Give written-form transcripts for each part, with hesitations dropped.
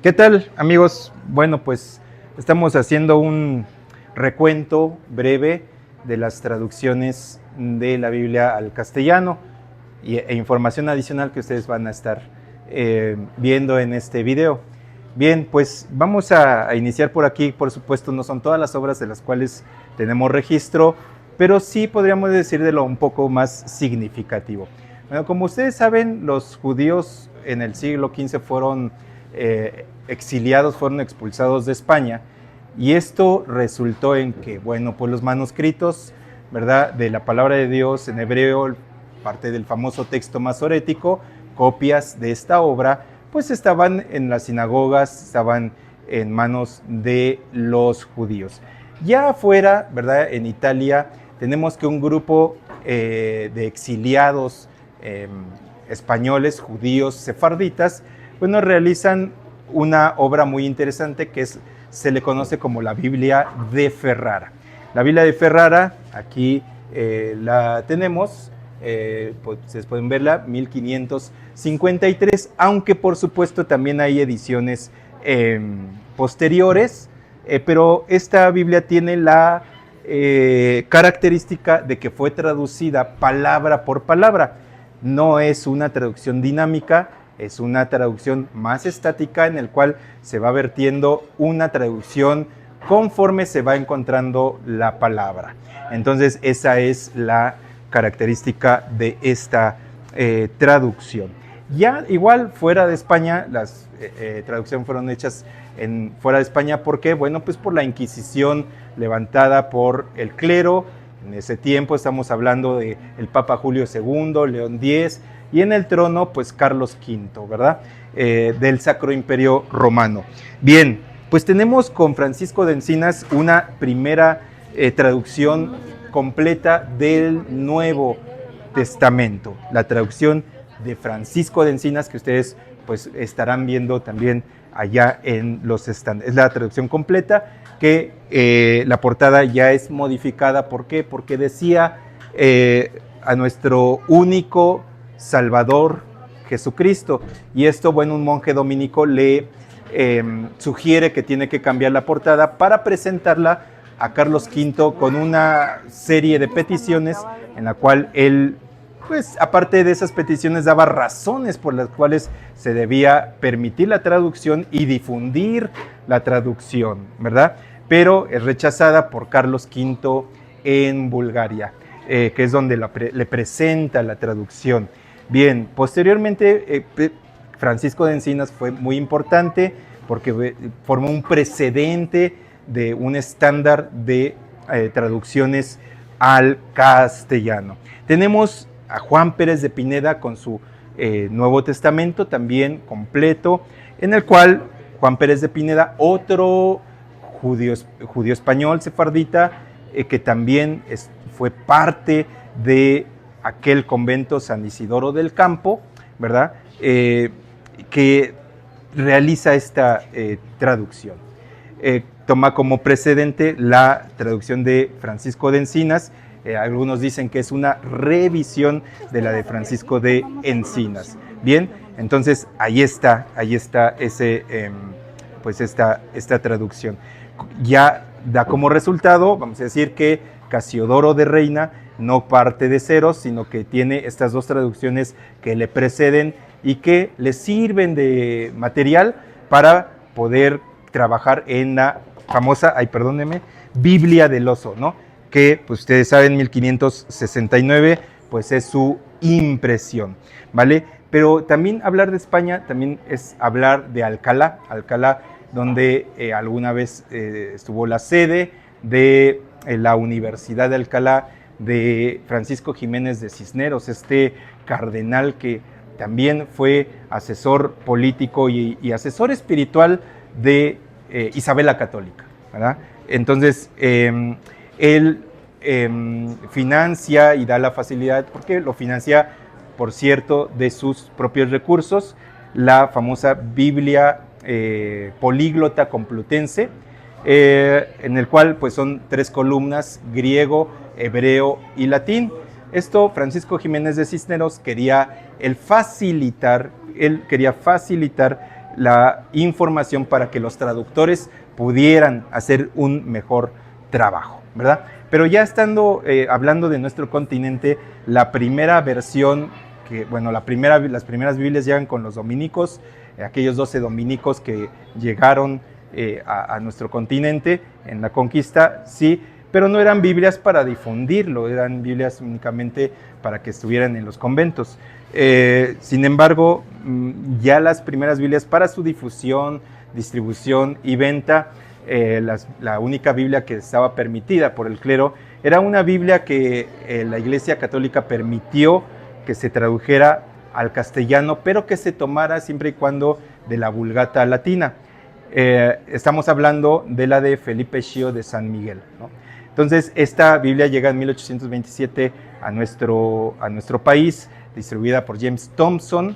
¿Qué tal, amigos? Bueno, pues estamos haciendo un recuento breve de las traducciones de la Biblia al castellano e información adicional que ustedes van a estar viendo en este video. Bien, pues vamos a iniciar por aquí. Por supuesto, no son todas las obras de las cuales tenemos registro, pero sí podríamos decir de lo un poco más significativo. Bueno, como ustedes saben, los judíos en el siglo XV fueron exiliados, fueron expulsados de España, y esto resultó en que, bueno, pues los manuscritos, ¿verdad?, de la palabra de Dios en hebreo, parte del famoso texto masorético, copias de esta obra, pues estaban en las sinagogas, estaban en manos de los judíos. Ya afuera, ¿verdad?, en Italia, tenemos que un grupo de exiliados españoles, judíos, sefarditas, bueno, realizan una obra muy interesante que se le conoce como la Biblia de Ferrara. La Biblia de Ferrara, aquí la tenemos, pues, ustedes pueden verla, 1553, aunque por supuesto también hay ediciones posteriores, pero esta Biblia tiene la característica de que fue traducida palabra por palabra. No es una traducción dinámica, es una traducción más estática en el cual se va vertiendo una traducción conforme se va encontrando la palabra. Entonces esa es la característica de esta traducción. Ya igual fuera de España, las traducciones fueron hechas fuera de España. ¿Por qué? Bueno, pues por la Inquisición levantada por el clero. En ese tiempo estamos hablando del Papa Julio II, León X, y en el trono, pues Carlos V, ¿verdad? Del Sacro Imperio Romano. Bien, pues tenemos con Francisco de Encinas una primera traducción completa del Nuevo Testamento, la traducción de Francisco de Encinas, que ustedes pues estarán viendo también allá en los stands. Es la traducción completa, que la portada ya es modificada. ¿Por qué? Porque decía a nuestro único Salvador Jesucristo, y esto, bueno, un monje dominico le sugiere que tiene que cambiar la portada para presentarla a Carlos V con una serie de peticiones en la cual él, pues aparte de esas peticiones, daba razones por las cuales se debía permitir la traducción y difundir la traducción, ¿verdad? Pero es rechazada por Carlos V en Bulgaria, que es donde le presenta la traducción. Bien, posteriormente Francisco de Encinas fue muy importante porque formó un precedente de un estándar de traducciones al castellano. Tenemos a Juan Pérez de Pineda con su Nuevo Testamento también completo, en el cual Juan Pérez de Pineda, otro judío español sefardita, que también fue parte de aquel convento San Isidoro del Campo, ¿verdad?, que realiza esta traducción. Toma como precedente la traducción de Francisco de Encinas. Algunos dicen que es una revisión de la de Francisco de Encinas. Bien, entonces ahí está pues esta traducción. Ya da como resultado, vamos a decir, que Casiodoro de Reina no parte de ceros, sino que tiene estas dos traducciones que le preceden y que le sirven de material para poder trabajar en la famosa, Biblia del Oso, ¿no?, que pues ustedes saben, 1569, pues es su impresión, ¿vale? Pero también hablar de España también es hablar de Alcalá, donde alguna vez estuvo la sede de la Universidad de Alcalá de Francisco Jiménez de Cisneros, este cardenal que también fue asesor político y asesor espiritual de Isabel la Católica, ¿verdad? Entonces, él financia y da la facilidad, porque lo financia, por cierto, de sus propios recursos, la famosa Biblia políglota complutense, en el cual pues son 3 columnas, griego, hebreo y latín. Esto Francisco Jiménez de Cisneros quería facilitar la información para que los traductores pudieran hacer un mejor trabajo, ¿verdad? Pero ya estando hablando de nuestro continente, la primera versión, las primeras Biblias llegan con los dominicos, aquellos 12 dominicos que llegaron a nuestro continente en la conquista, sí, pero no eran Biblias para difundirlo, eran Biblias únicamente para que estuvieran en los conventos. Sin embargo, ya las primeras Biblias para su difusión, distribución y venta, la única Biblia que estaba permitida por el clero era una Biblia que la Iglesia Católica permitió que se tradujera al castellano, pero que se tomara siempre y cuando de la Vulgata Latina. Estamos hablando de la de Felipe Schio de San Miguel, ¿no? Entonces, esta Biblia llega en 1827 a nuestro país, distribuida por James Thompson.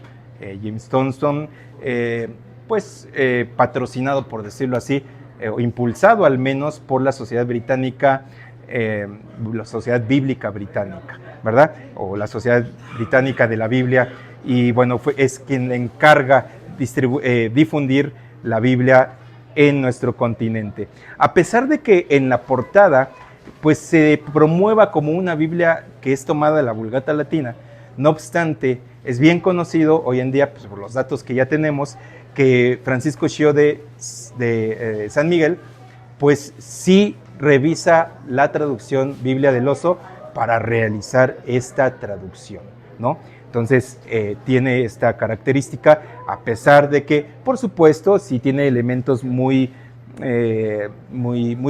Patrocinado, por decirlo así, o impulsado al menos por la Sociedad Británica, la Sociedad Bíblica Británica, ¿verdad? O la Sociedad Británica de la Biblia, y bueno, es quien le encarga difundir la Biblia en nuestro continente. A pesar de que en la portada pues se promueva como una Biblia que es tomada de la Vulgata Latina, no obstante, es bien conocido hoy en día, pues, por los datos que ya tenemos, que Francisco Schio de San Miguel, pues sí revisa la traducción Biblia del Oso para realizar esta traducción, ¿no? Entonces, tiene esta característica, a pesar de que, por supuesto, sí tiene elementos muy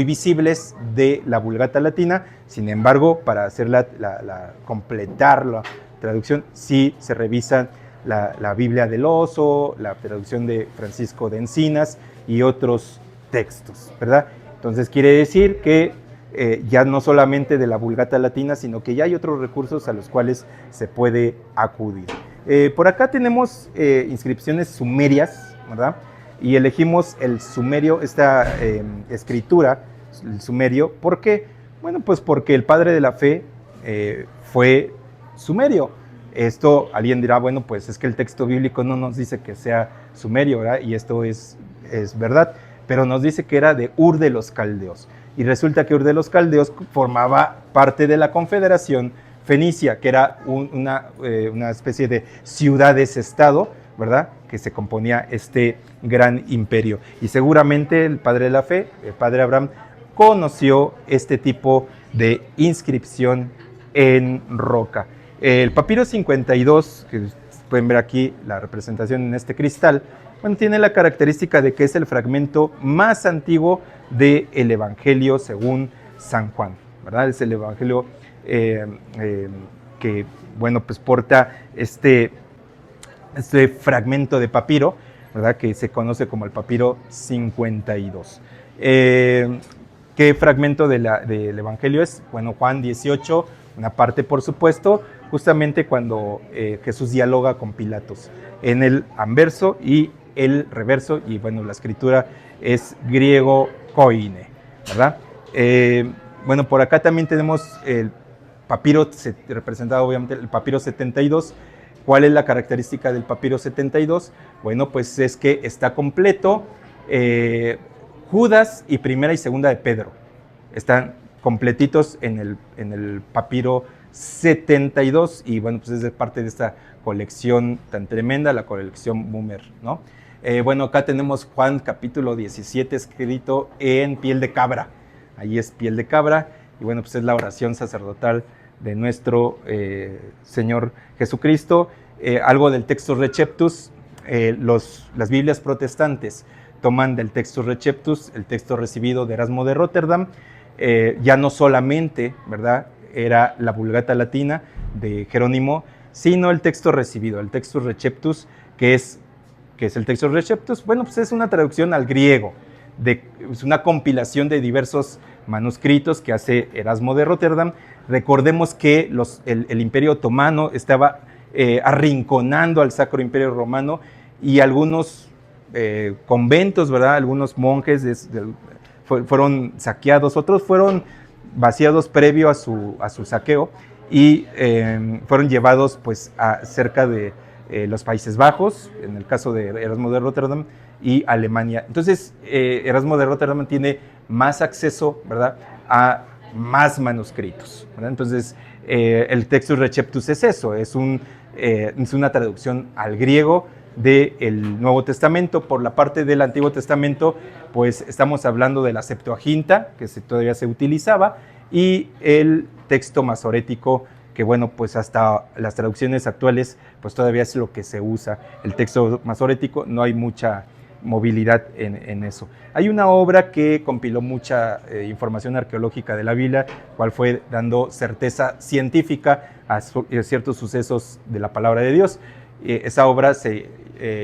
visibles de la Vulgata Latina. Sin embargo, para hacer completar la traducción, sí se revisa la Biblia del Oso, la traducción de Francisco de Encinas y otros textos, ¿verdad? Entonces quiere decir que ya no solamente de la Vulgata Latina, sino que ya hay otros recursos a los cuales se puede acudir. Por acá tenemos inscripciones sumerias, ¿verdad? Y elegimos el sumerio, esta escritura, el sumerio. ¿Por qué? Bueno, pues porque el padre de la fe fue sumerio. Esto, alguien dirá, bueno, pues es que el texto bíblico no nos dice que sea sumerio, ¿verdad? Y esto es verdad, pero nos dice que era de Ur de los Caldeos. Y resulta que Ur de los Caldeos formaba parte de la Confederación Fenicia, que era una especie de ciudades-estado, ¿verdad?, que se componía este gran imperio. Y seguramente el padre de la fe, el padre Abraham, conoció este tipo de inscripción en roca. El papiro 52, que pueden ver aquí la representación en este cristal, bueno, tiene la característica de que es el fragmento más antiguo del Evangelio según San Juan, ¿verdad? Es el Evangelio que, bueno, pues porta este fragmento de papiro, ¿verdad?, que se conoce como el papiro 52. ¿Qué fragmento del Evangelio es? Bueno, Juan 18, una parte, por supuesto, justamente cuando Jesús dialoga con Pilatos, en el anverso y el reverso, y bueno, la escritura es griego koine, ¿verdad? Bueno, por acá también tenemos el papiro, representado obviamente el papiro 72. ¿Cuál es la característica del papiro 72? Bueno, pues es que está completo. Judas y primera y segunda de Pedro están completitos en el papiro 72, y bueno, pues es parte de esta colección tan tremenda, la colección Mümer, ¿no? Bueno, acá tenemos Juan capítulo 17 escrito en piel de cabra. Ahí es piel de cabra, y bueno, pues es la oración sacerdotal de nuestro Señor Jesucristo. Algo del Textus Receptus, las Biblias protestantes toman del Textus Receptus el texto recibido de Erasmo de Rotterdam. Ya no solamente, ¿verdad?, era la Vulgata Latina de Jerónimo, sino el texto recibido, el Textus Receptus, que es el Textus Receptus. Bueno, pues es una traducción al griego, es una compilación de diversos manuscritos que hace Erasmo de Rotterdam. Recordemos que el Imperio Otomano estaba arrinconando al Sacro Imperio Romano, y algunos conventos, ¿verdad?, algunos monjes fueron saqueados, otros fueron vaciados previo a su saqueo, y fueron llevados pues a cerca de los Países Bajos, en el caso de Erasmo de Rotterdam, y Alemania. Entonces, Erasmo de Rotterdam tiene más acceso, ¿verdad?, a más manuscritos, ¿verdad? Entonces, el Textus Receptus es eso, es una traducción al griego del Nuevo Testamento. Por la parte del Antiguo Testamento, pues estamos hablando de la Septuaginta, que todavía se utilizaba, y el texto masorético, que bueno, pues hasta las traducciones actuales, pues todavía es lo que se usa, el texto masorético. No hay mucha movilidad en eso. Hay una obra que compiló mucha información arqueológica de la Biblia, cual fue dando certeza científica a ciertos sucesos de la palabra de Dios. Esa obra se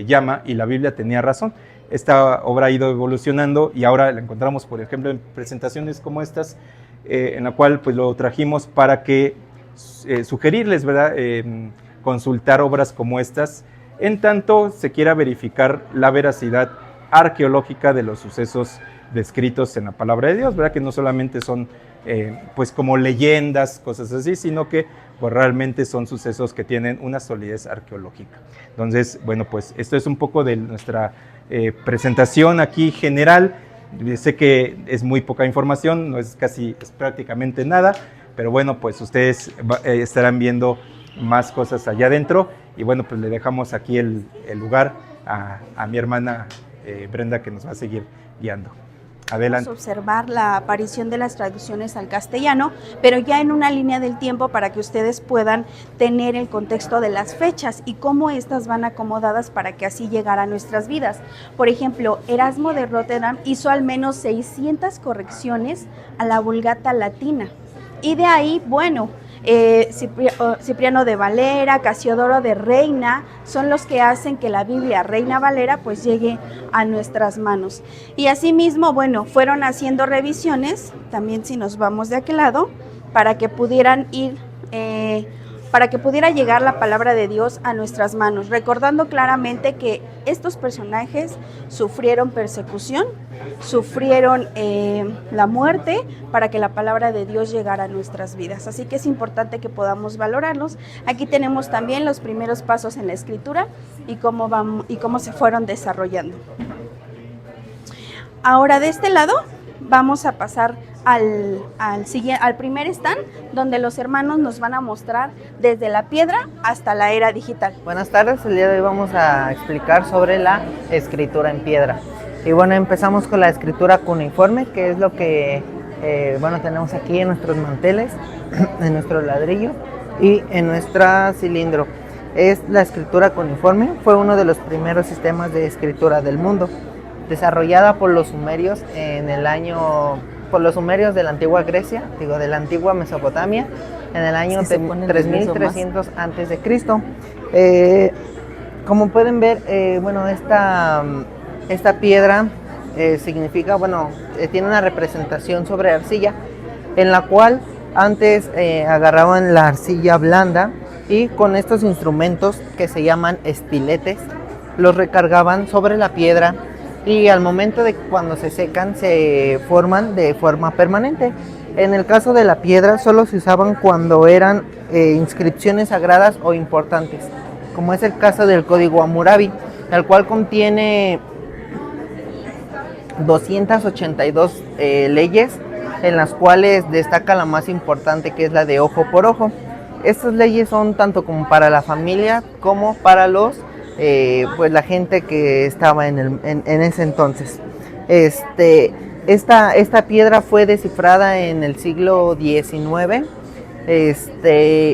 llama Y la Biblia tenía razón. Esta obra ha ido evolucionando y ahora la encontramos, por ejemplo, en presentaciones como estas, en la cual pues lo trajimos para que sugerirles, ¿verdad?, consultar obras como estas, en tanto se quiera verificar la veracidad arqueológica de los sucesos descritos en la palabra de Dios, ¿verdad?, que no solamente son pues como leyendas, cosas así, sino que pues realmente son sucesos que tienen una solidez arqueológica. Entonces, bueno, pues esto es un poco de nuestra presentación aquí general. Sé que es muy poca información, es prácticamente nada, pero bueno, pues ustedes estarán viendo más cosas allá adentro, y bueno, pues le dejamos aquí el lugar a mi hermana Brenda, que nos va a seguir guiando. Adelante. Vamos a observar la aparición de las traducciones al castellano, pero ya en una línea del tiempo, para que ustedes puedan tener el contexto de las fechas y cómo estas van acomodadas para que así llegara a nuestras vidas. Por ejemplo, Erasmo de Rotterdam hizo al menos 600 correcciones a la Vulgata latina, y de ahí, bueno, Cipriano de Valera, Casiodoro de Reina, son los que hacen que la Biblia Reina Valera pues llegue a nuestras manos. Y asimismo, bueno, fueron haciendo revisiones, también si nos vamos de aquel lado, para que pudieran para que pudiera llegar la palabra de Dios a nuestras manos, recordando claramente que estos personajes sufrieron persecución, sufrieron la muerte para que la palabra de Dios llegara a nuestras vidas. Así que es importante que podamos valorarlos. Aquí tenemos también los primeros pasos en la escritura y cómo se fueron desarrollando. Ahora, de este lado vamos a pasar al primer stand, donde los hermanos nos van a mostrar desde la piedra hasta la era digital. Buenas tardes, el día de hoy vamos a explicar sobre la escritura en piedra. Y bueno, empezamos con la escritura cuneiforme, que es lo que bueno, tenemos aquí en nuestros manteles, en nuestro ladrillo y en nuestro cilindro. Es la escritura cuneiforme, fue uno de los primeros sistemas de escritura del mundo, desarrollada por los sumerios por los sumerios de la antigua Grecia, de la antigua Mesopotamia, en el año 3300 antes de Cristo. Como pueden ver, bueno, esta piedra significa, bueno, tiene una representación sobre arcilla, en la cual antes agarraban la arcilla blanda y con estos instrumentos que se llaman estiletes, los recargaban sobre la piedra, y al momento de cuando se secan se forman de forma permanente. En el caso de la piedra solo se usaban cuando eran inscripciones sagradas o importantes, como es el caso del Código Hammurabi, el cual contiene 282 leyes, en las cuales destaca la más importante, que es la de ojo por ojo. Estas leyes son tanto como para la familia como para pues la gente que estaba en ese entonces. Esta piedra fue descifrada en el siglo XIX,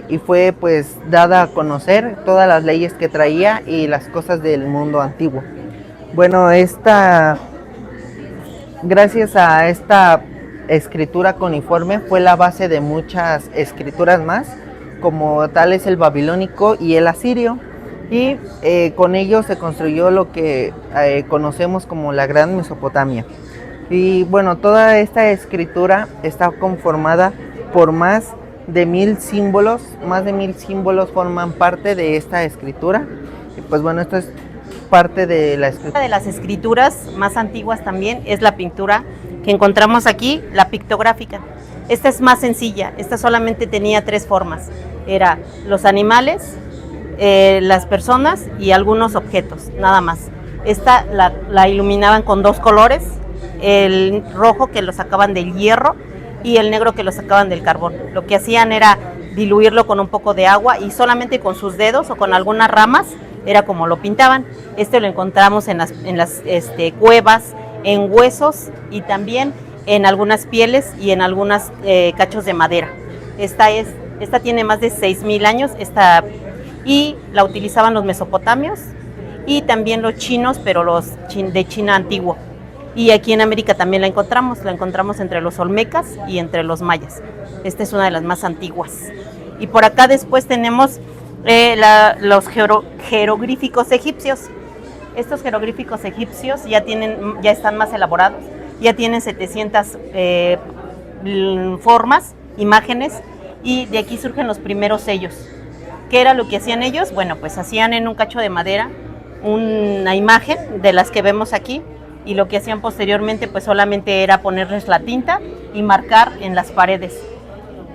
y fue pues dada a conocer todas las leyes que traía y las cosas del mundo antiguo. Bueno, gracias a esta escritura cuneiforme fue la base de muchas escrituras más, como tal es el babilónico y el asirio. Y con ello se construyó lo que conocemos como la Gran Mesopotamia. Y bueno, toda esta escritura está conformada por más de 1000 símbolos. Más de 1000 símbolos forman parte de esta escritura. Y pues bueno, esto es parte de la escritura. Una de las escrituras más antiguas también es la pintura que encontramos aquí, la pictográfica. Esta es más sencilla, esta solamente tenía 3 formas. Era los animales, las personas y algunos objetos, nada más. Esta la iluminaban con 2 colores, el rojo que lo sacaban del hierro y el negro que lo sacaban del carbón. Lo que hacían era diluirlo con un poco de agua y solamente con sus dedos o con algunas ramas era como lo pintaban. Lo encontramos en las cuevas, en huesos y también en algunas pieles y en algunos cachos de madera. Esta tiene más de 6,000 años y la utilizaban los mesopotamios y también los chinos, pero los de China antiguo. Y aquí en América también la encontramos entre los olmecas y entre los mayas. Esta es una de las más antiguas. Y por acá después tenemos los jeroglíficos egipcios. Estos jeroglíficos egipcios ya están más elaborados, ya tienen 700 formas, imágenes, y de aquí surgen los primeros sellos. ¿Qué era lo que hacían ellos? Bueno, pues hacían en un cacho de madera una imagen de las que vemos aquí, y lo que hacían posteriormente pues solamente era ponerles la tinta y marcar en las paredes.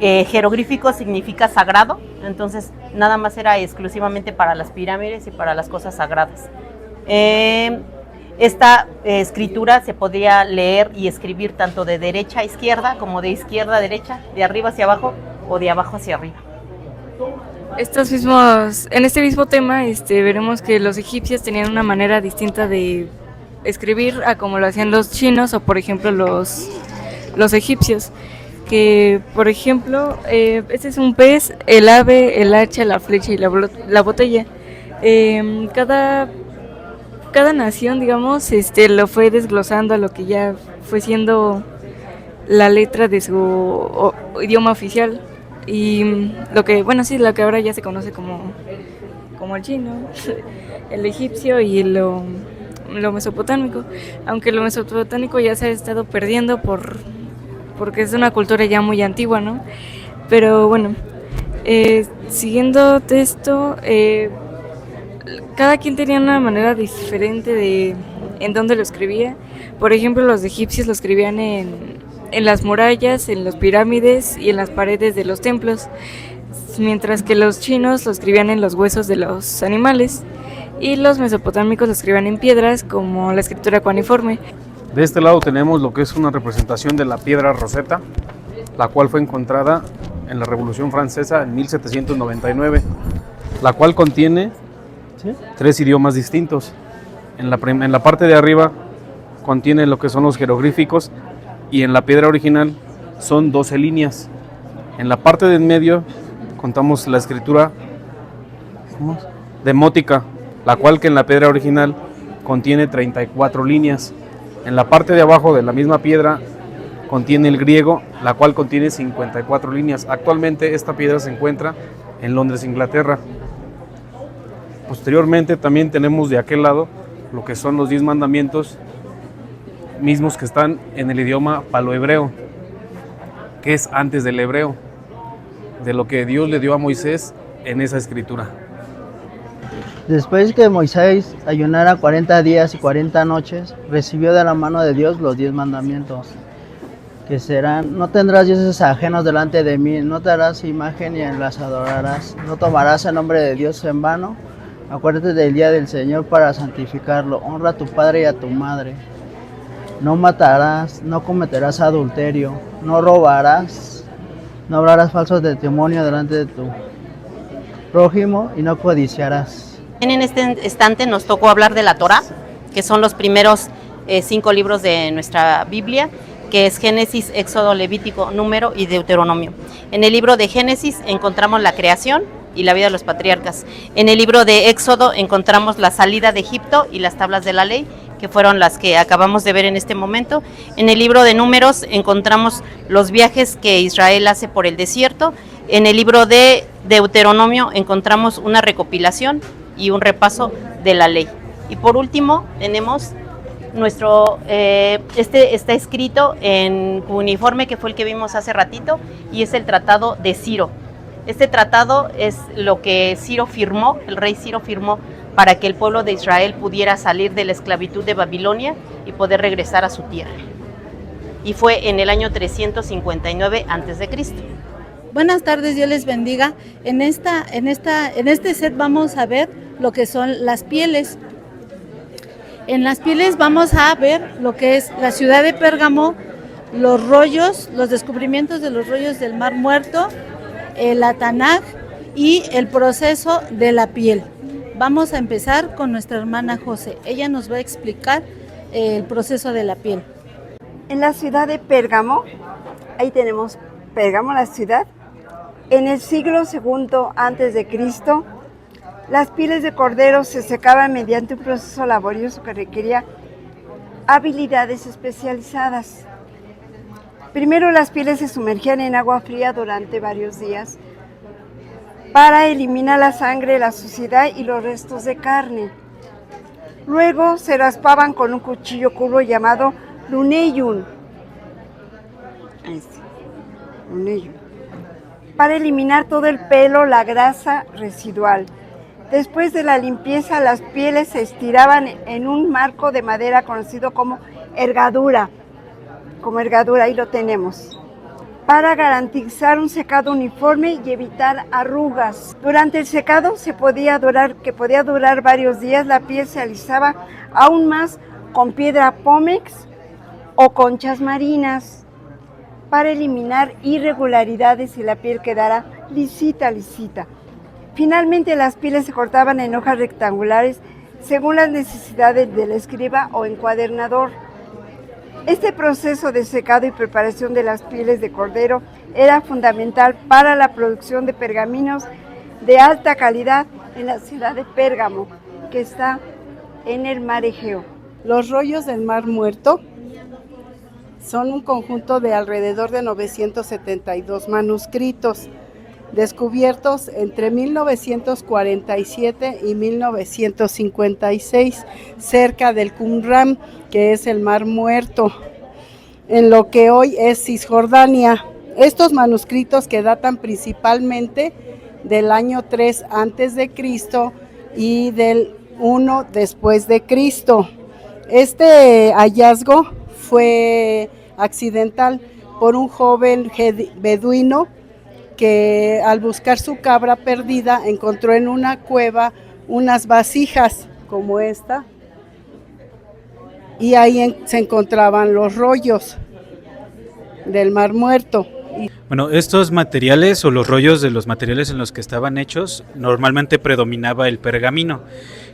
Jeroglífico significa sagrado, entonces nada más era exclusivamente para las pirámides y para las cosas sagradas. Esta escritura se podía leer y escribir tanto de derecha a izquierda como de izquierda a derecha, de arriba hacia abajo o de abajo hacia arriba. En este mismo tema veremos que los egipcios tenían una manera distinta de escribir a como lo hacían los chinos o por ejemplo los egipcios, que por ejemplo este es un pez, el ave, el hacha, la flecha y la botella. Cada nación, digamos, lo fue desglosando a lo que ya fue siendo la letra de su idioma oficial, y lo que ahora ya se conoce como el chino, el egipcio y lo mesopotámico, aunque lo mesopotámico ya se ha estado perdiendo porque es una cultura ya muy antigua, ¿no? Pero bueno, siguiendo esto, cada quien tenía una manera diferente de en dónde lo escribía. Por ejemplo, los egipcios lo escribían en las murallas, en las pirámides y en las paredes de los templos, mientras que los chinos lo escribían en los huesos de los animales y los mesopotámicos lo escribían en piedras, como la escritura cuneiforme. De este lado tenemos lo que es una representación de la piedra Rosetta, la cual fue encontrada en la Revolución Francesa en 1799, la cual contiene 3 idiomas distintos. En la parte de arriba contiene lo que son los jeroglíficos y en la piedra original son 12 líneas. En la parte de en medio contamos la escritura demótica, la cual que en la piedra original contiene 34 líneas. En la parte de abajo de la misma piedra contiene el griego, la cual contiene 54 líneas. Actualmente esta piedra se encuentra en Londres, Inglaterra. Posteriormente también tenemos de aquel lado lo que son los 10 mandamientos mismos que están en el idioma palohebreo, que es antes del hebreo, de lo que Dios le dio a Moisés en esa escritura. Después que Moisés ayunara 40 días y 40 noches, recibió de la mano de Dios los 10 mandamientos, que serán: no tendrás dioses ajenos delante de mí, no te harás imagen ni las adorarás, no tomarás el nombre de Dios en vano, acuérdate del día del Señor para santificarlo, honra a tu padre y a tu madre, no matarás, no cometerás adulterio, no robarás, no hablarás falso testimonio delante de tu prójimo y no codiciarás. En este instante nos tocó hablar de la Torá, que son los primeros 5 libros de nuestra Biblia, que es Génesis, Éxodo, Levítico, Número y Deuteronomio. En el libro de Génesis encontramos la creación y la vida de los patriarcas. En el libro de Éxodo encontramos la salida de Egipto y las tablas de la ley, que fueron las que acabamos de ver en este momento. En el libro de Números encontramos los viajes que Israel hace por el desierto. En el libro de Deuteronomio encontramos una recopilación y un repaso de la ley. Y por último tenemos está escrito en cuneiforme, que fue el que vimos hace ratito, y es el Tratado de Ciro. Este tratado es lo que Ciro firmó, el rey Ciro firmó, para que el pueblo de Israel pudiera salir de la esclavitud de Babilonia y poder regresar a su tierra. Y fue en el año 359 a.C. Buenas tardes, Dios les bendiga. En este set vamos a ver lo que son las pieles. En las pieles vamos a ver lo que es la ciudad de Pérgamo, los rollos, los descubrimientos de los rollos del Mar Muerto, la Tanaj y el proceso de la piel. Vamos a empezar con nuestra hermana José. Ella nos va a explicar el proceso de la piel. En la ciudad de Pérgamo, ahí tenemos Pérgamo, la ciudad. En el siglo II a.C., las pieles de cordero se secaban mediante un proceso laborioso que requería habilidades especializadas. Primero las pieles se sumergían en agua fría durante varios días para eliminar la sangre, la suciedad y los restos de carne. Luego se raspaban con un cuchillo curvo llamado luneyun, para eliminar todo el pelo, la grasa residual. Después de la limpieza, las pieles se estiraban en un marco de madera conocido como ergadura. Ahí lo tenemos, para garantizar un secado uniforme y evitar arrugas. Durante el secado, que podía durar varios días, la piel se alisaba aún más con piedra pómex o conchas marinas, para eliminar irregularidades y la piel quedara lisita. Finalmente, las pieles se cortaban en hojas rectangulares según las necesidades del escriba o encuadernador. Este proceso de secado y preparación de las pieles de cordero era fundamental para la producción de pergaminos de alta calidad en la ciudad de Pérgamo, que está en el mar Egeo. Los rollos del Mar Muerto son un conjunto de alrededor de 972 manuscritos, descubiertos entre 1947 y 1956, cerca del Qumran, que es el Mar Muerto, en lo que hoy es Cisjordania. Estos manuscritos, que datan principalmente del año 3 a.C. y del 1 después de Cristo. Este hallazgo fue accidental por un joven beduino que, al buscar su cabra perdida, encontró en una cueva unas vasijas como esta, y ahí se encontraban los rollos del Mar Muerto. Bueno, estos materiales o los rollos de los materiales en los que estaban hechos, normalmente predominaba el pergamino,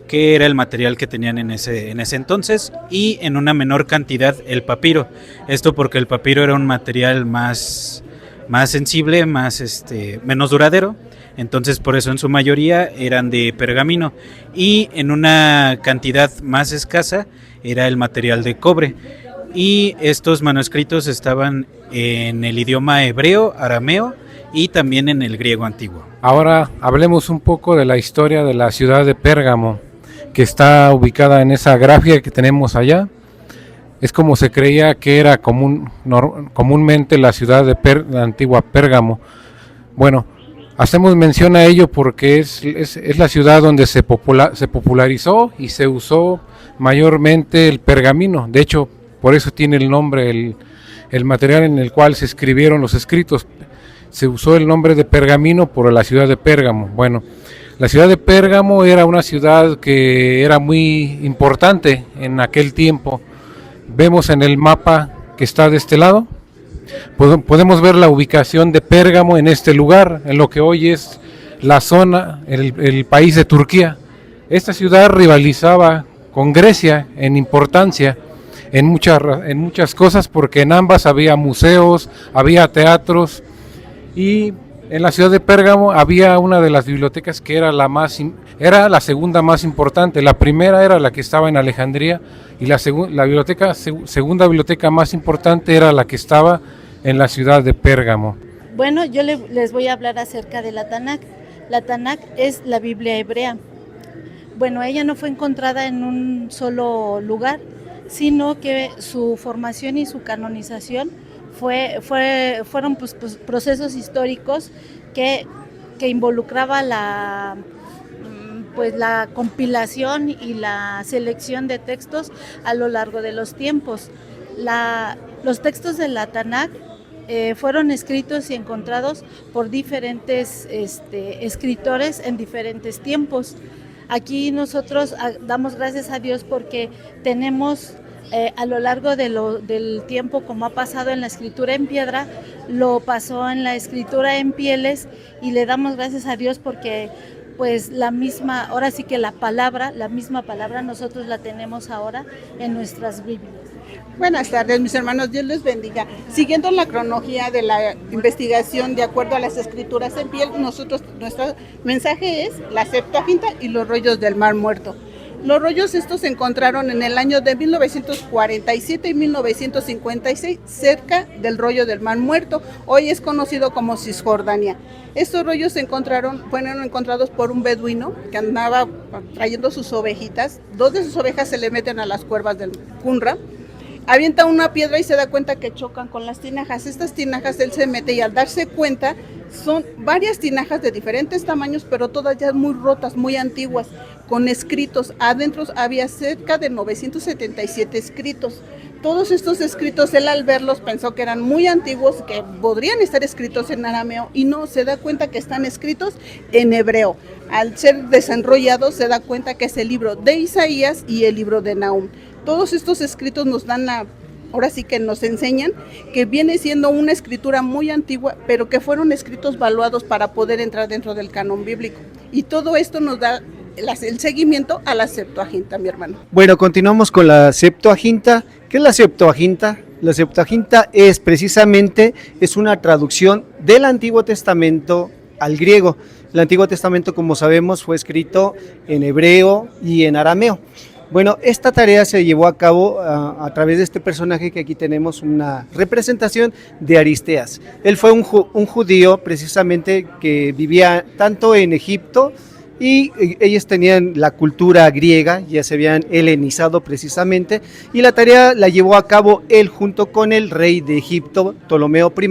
que era el material que tenían en ese entonces, y en una menor cantidad el papiro. Esto porque el papiro era un material más sensible, menos duradero, entonces por eso en su mayoría eran de pergamino, y en una cantidad más escasa era el material de cobre. Y estos manuscritos estaban en el idioma hebreo, arameo y también en el griego antiguo. Ahora hablemos un poco de la historia de la ciudad de Pérgamo, que está ubicada en esa gráfica que tenemos allá. Es como se creía que era comúnmente la ciudad de la antigua Pérgamo. Bueno, hacemos mención a ello porque es la ciudad donde se popularizó y se usó mayormente el pergamino. De hecho, por eso tiene el nombre, el material en el cual se escribieron los escritos. Se usó el nombre de pergamino por la ciudad de Pérgamo. Bueno, la ciudad de Pérgamo era una ciudad que era muy importante en aquel tiempo. Vemos en el mapa que está de este lado, podemos ver la ubicación de Pérgamo en este lugar, en lo que hoy es la zona, el país de Turquía. Esta ciudad rivalizaba con Grecia en importancia, en muchas cosas, porque en ambas había museos, había teatros, y en la ciudad de Pérgamo había una de las bibliotecas que era la segunda más importante. La primera era la que estaba en Alejandría, y la segunda biblioteca más importante era la que estaba en la ciudad de Pérgamo. Bueno, yo les voy a hablar acerca de la Tanaj. La Tanaj es la Biblia hebrea. Bueno, ella no fue encontrada en un solo lugar, sino que su formación y su canonización fueron procesos históricos que involucraba la compilación y la selección de textos a lo largo de los tiempos. Los textos de la Tanaj fueron escritos y encontrados por diferentes escritores en diferentes tiempos. Aquí nosotros damos gracias a Dios porque tenemos a lo largo del tiempo, como ha pasado en la escritura en piedra, lo pasó en la escritura en pieles, y le damos gracias a Dios porque pues la misma, ahora sí que la misma palabra nosotros la tenemos ahora en nuestras Biblias. Buenas tardes, mis hermanos, Dios les bendiga. Siguiendo la cronología de la investigación de acuerdo a las escrituras en piel, nuestro mensaje es la Septuaginta y los rollos del Mar Muerto. Los rollos estos se encontraron en el año de 1947 y 1956 cerca del rollo del Mar Muerto, hoy es conocido como Cisjordania. Estos rollos fueron encontrados por un beduino que andaba trayendo sus ovejitas. 2 de sus ovejas se le meten a las cuervas del Qumran. Avienta una piedra y se da cuenta que chocan con las tinajas. Estas tinajas él se mete y al darse cuenta son varias tinajas de diferentes tamaños, pero todas ya muy rotas, muy antiguas, con escritos. Adentro había cerca de 977 escritos. Todos estos escritos, él al verlos pensó que eran muy antiguos, que podrían estar escritos en arameo, y no, se da cuenta que están escritos en hebreo. Al ser desenrollados se da cuenta que es el libro de Isaías y el libro de Nahum. Todos estos escritos nos dan ahora sí que nos enseñan que viene siendo una escritura muy antigua, pero que fueron escritos valuados para poder entrar dentro del canon bíblico. Y todo esto nos da el seguimiento a la Septuaginta, mi hermano. Bueno, continuamos con la Septuaginta. ¿Qué es la Septuaginta? La Septuaginta es una traducción del Antiguo Testamento al griego. El Antiguo Testamento, como sabemos, fue escrito en hebreo y en arameo. Bueno, esta tarea se llevó a cabo a través de este personaje que aquí tenemos una representación de Aristeas. Él fue un judío precisamente que vivía tanto en Egipto, y ellos tenían la cultura griega, ya se habían helenizado precisamente, y la tarea la llevó a cabo él junto con el rey de Egipto, Ptolomeo I,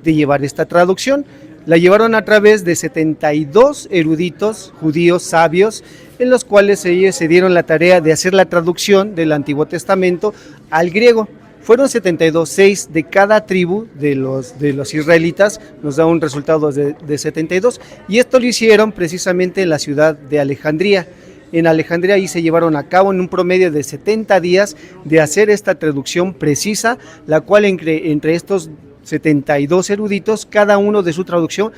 de llevar esta traducción. La llevaron a través de 72 eruditos judíos sabios, en los cuales ellos se dieron la tarea de hacer la traducción del Antiguo Testamento al griego. Fueron 72, 6 de cada tribu de los israelitas, nos da un resultado de 72, y esto lo hicieron precisamente en la ciudad de Alejandría. En Alejandría ahí se llevaron a cabo en un promedio de 70 días de hacer esta traducción precisa, la cual entre estos 72 eruditos, cada uno de su traducción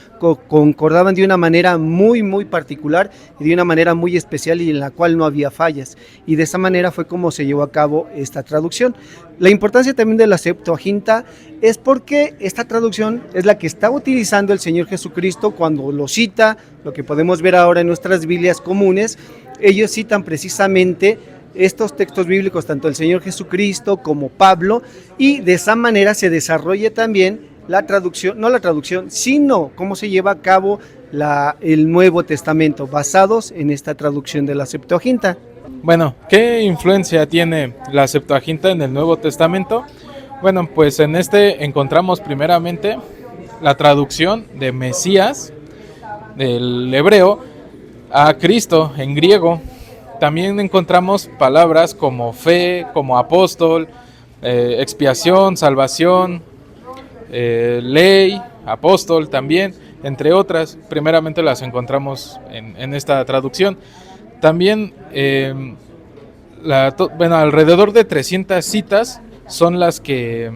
concordaban de una manera muy particular y de una manera muy especial, y en la cual no había fallas, y de esa manera fue como se llevó a cabo esta traducción. La importancia también de la Septuaginta es porque esta traducción es la que está utilizando el Señor Jesucristo cuando lo cita, lo que podemos ver ahora en nuestras Biblias comunes. Ellos citan precisamente estos textos bíblicos, tanto el Señor Jesucristo como Pablo, y de esa manera se desarrolla también la traducción, no la traducción, sino cómo se lleva a cabo el Nuevo Testamento, basados en esta traducción de la Septuaginta. Bueno, ¿qué influencia tiene la Septuaginta en el Nuevo Testamento? Bueno, pues en este encontramos primeramente la traducción de Mesías, del hebreo, a Cristo en griego. También encontramos palabras como fe, como apóstol, expiación, salvación, ley, apóstol también, entre otras. Primeramente las encontramos en esta traducción. También, alrededor de 300 citas son las que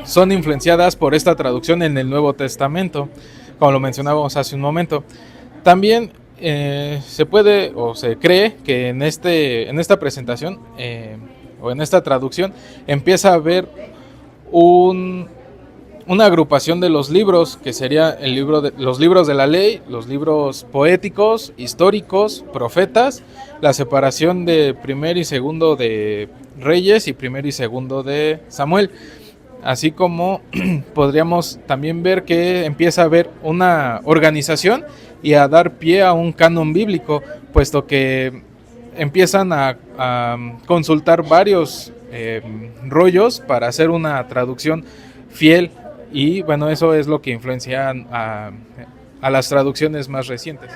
son influenciadas por esta traducción en el Nuevo Testamento, como lo mencionábamos hace un momento. También se puede o se cree que en esta presentación o en esta traducción empieza a haber una agrupación de los libros, que sería los libros de la ley, los libros poéticos, históricos, profetas, la separación de primero y segundo de Reyes y primero y segundo de Samuel. Así como podríamos también ver que empieza a haber una organización y a dar pie a un canon bíblico, puesto que empiezan a consultar varios rollos para hacer una traducción fiel, y bueno, eso es lo que influencia a las traducciones más recientes.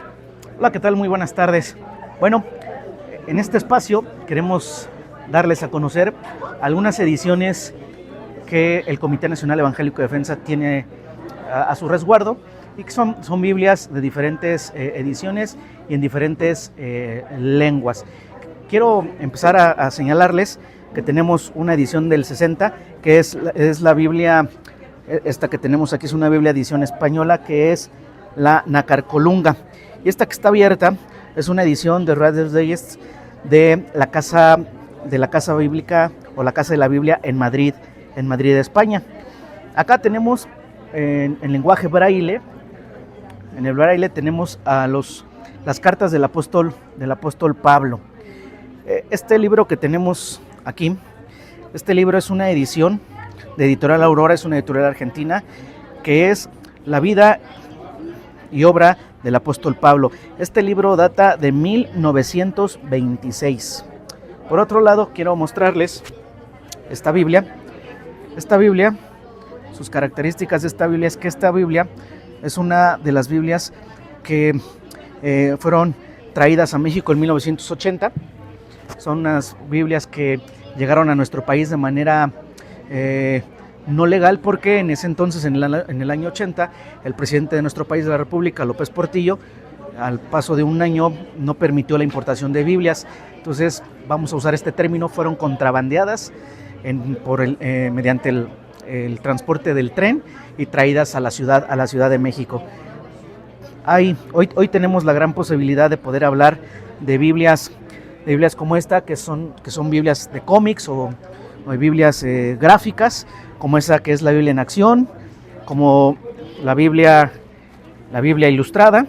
Hola, ¿qué tal? Muy buenas tardes. Bueno, en este espacio queremos darles a conocer algunas ediciones que el Comité Nacional Evangélico de Defensa tiene a su resguardo, y que son Biblias de diferentes ediciones y en diferentes lenguas. Quiero empezar a señalarles que tenemos una edición del 60, que es la Biblia, esta que tenemos aquí es una Biblia edición española, que es la Nacarcolunga. Y esta que está abierta es una edición de Reader's Digest de la Casa Bíblica o la Casa de la Biblia en Madrid, España. Acá tenemos en lenguaje braille, en el braille tenemos las cartas del apóstol Pablo. Este libro que tenemos aquí, este libro es una edición de Editorial Aurora, es una editorial argentina, que es la vida y obra del apóstol Pablo. Este libro data de 1926. Por otro lado, quiero mostrarles esta Biblia. Sus características de esta Biblia es que esta Biblia es una de las Biblias que fueron traídas a México en 1980. Son unas Biblias que llegaron a nuestro país de manera no legal, porque en ese entonces, en el año 80, el presidente de nuestro país, de la República, López Portillo, al paso de un año no permitió la importación de Biblias. Entonces, vamos a usar este término, fueron contrabandeadas mediante el transporte del tren y traídas a la Ciudad de México. Hoy tenemos la gran posibilidad de poder hablar de Biblias como esta, que son Biblias de cómics o Biblias gráficas, como esa que es la Biblia en acción, como la Biblia ilustrada,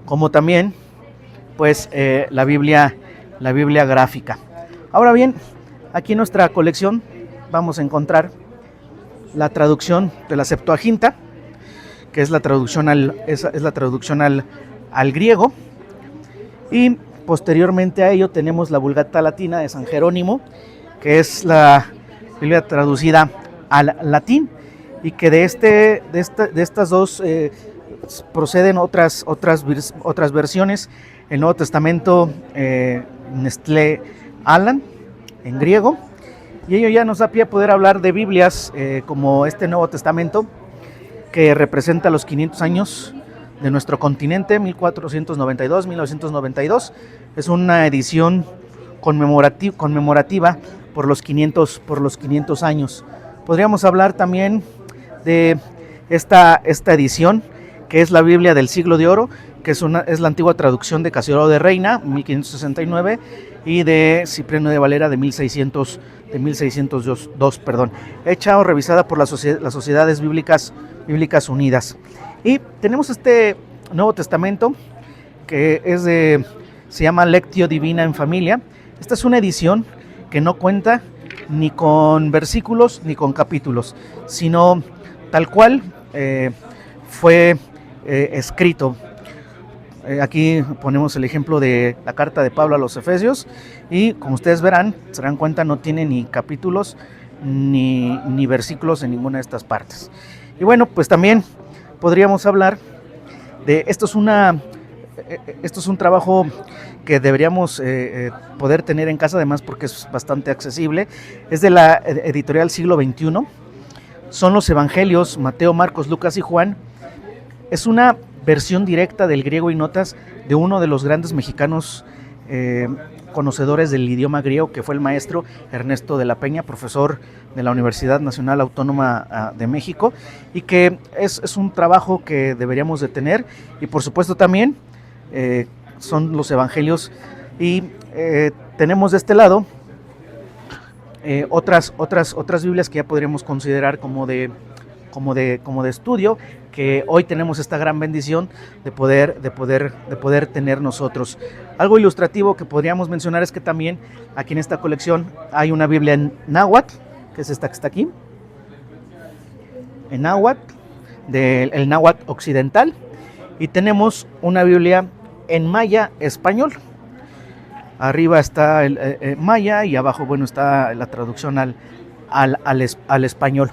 como también pues la Biblia gráfica. Ahora bien, aquí en nuestra colección vamos a encontrar la traducción de la Septuaginta, que es la traducción al griego, y posteriormente a ello tenemos la Vulgata Latina de San Jerónimo, que es la Biblia traducida al latín, y que de estas dos proceden otras versiones. El Nuevo Testamento Nestlé Aland en griego, y ello ya nos da pie a poder hablar de Biblias como este Nuevo Testamento, que representa los 500 años de nuestro continente, 1492-1992. Es una edición conmemorativa por los 500 años. Podríamos hablar también de esta edición, que es la Biblia del Siglo de Oro, que es la antigua traducción de Casiodoro de Reina, 1569, y de Cipriano de Valera, de 1602, hecha o revisada por las Sociedades Bíblicas Unidas. Y tenemos este Nuevo Testamento, que se llama Lectio Divina en Familia. Esta es una edición que no cuenta ni con versículos ni con capítulos, sino tal cual fue escrito. Aquí ponemos el ejemplo de la carta de Pablo a los Efesios, y como ustedes se darán cuenta, no tiene ni capítulos ni versículos en ninguna de estas partes. Y bueno, pues también podríamos hablar de esto es un trabajo que deberíamos poder tener en casa, además porque es bastante accesible. Es de la editorial Siglo XXI. Son los Evangelios Mateo, Marcos, Lucas y Juan. Es una versión directa del griego y notas de uno de los grandes mexicanos conocedores del idioma griego, que fue el maestro Ernesto de la Peña, profesor de la Universidad Nacional Autónoma de México, y que es un trabajo que deberíamos de tener. Y por supuesto también son los Evangelios, y tenemos de este lado otras Biblias que ya podríamos considerar como de estudio, que hoy tenemos esta gran bendición de poder tener nosotros. Algo ilustrativo que podríamos mencionar es que también aquí en esta colección hay una Biblia en náhuatl, que es esta que está aquí, en náhuatl, del náhuatl occidental, y tenemos una Biblia en maya español. Arriba está el maya, y abajo, bueno, está la traducción al español.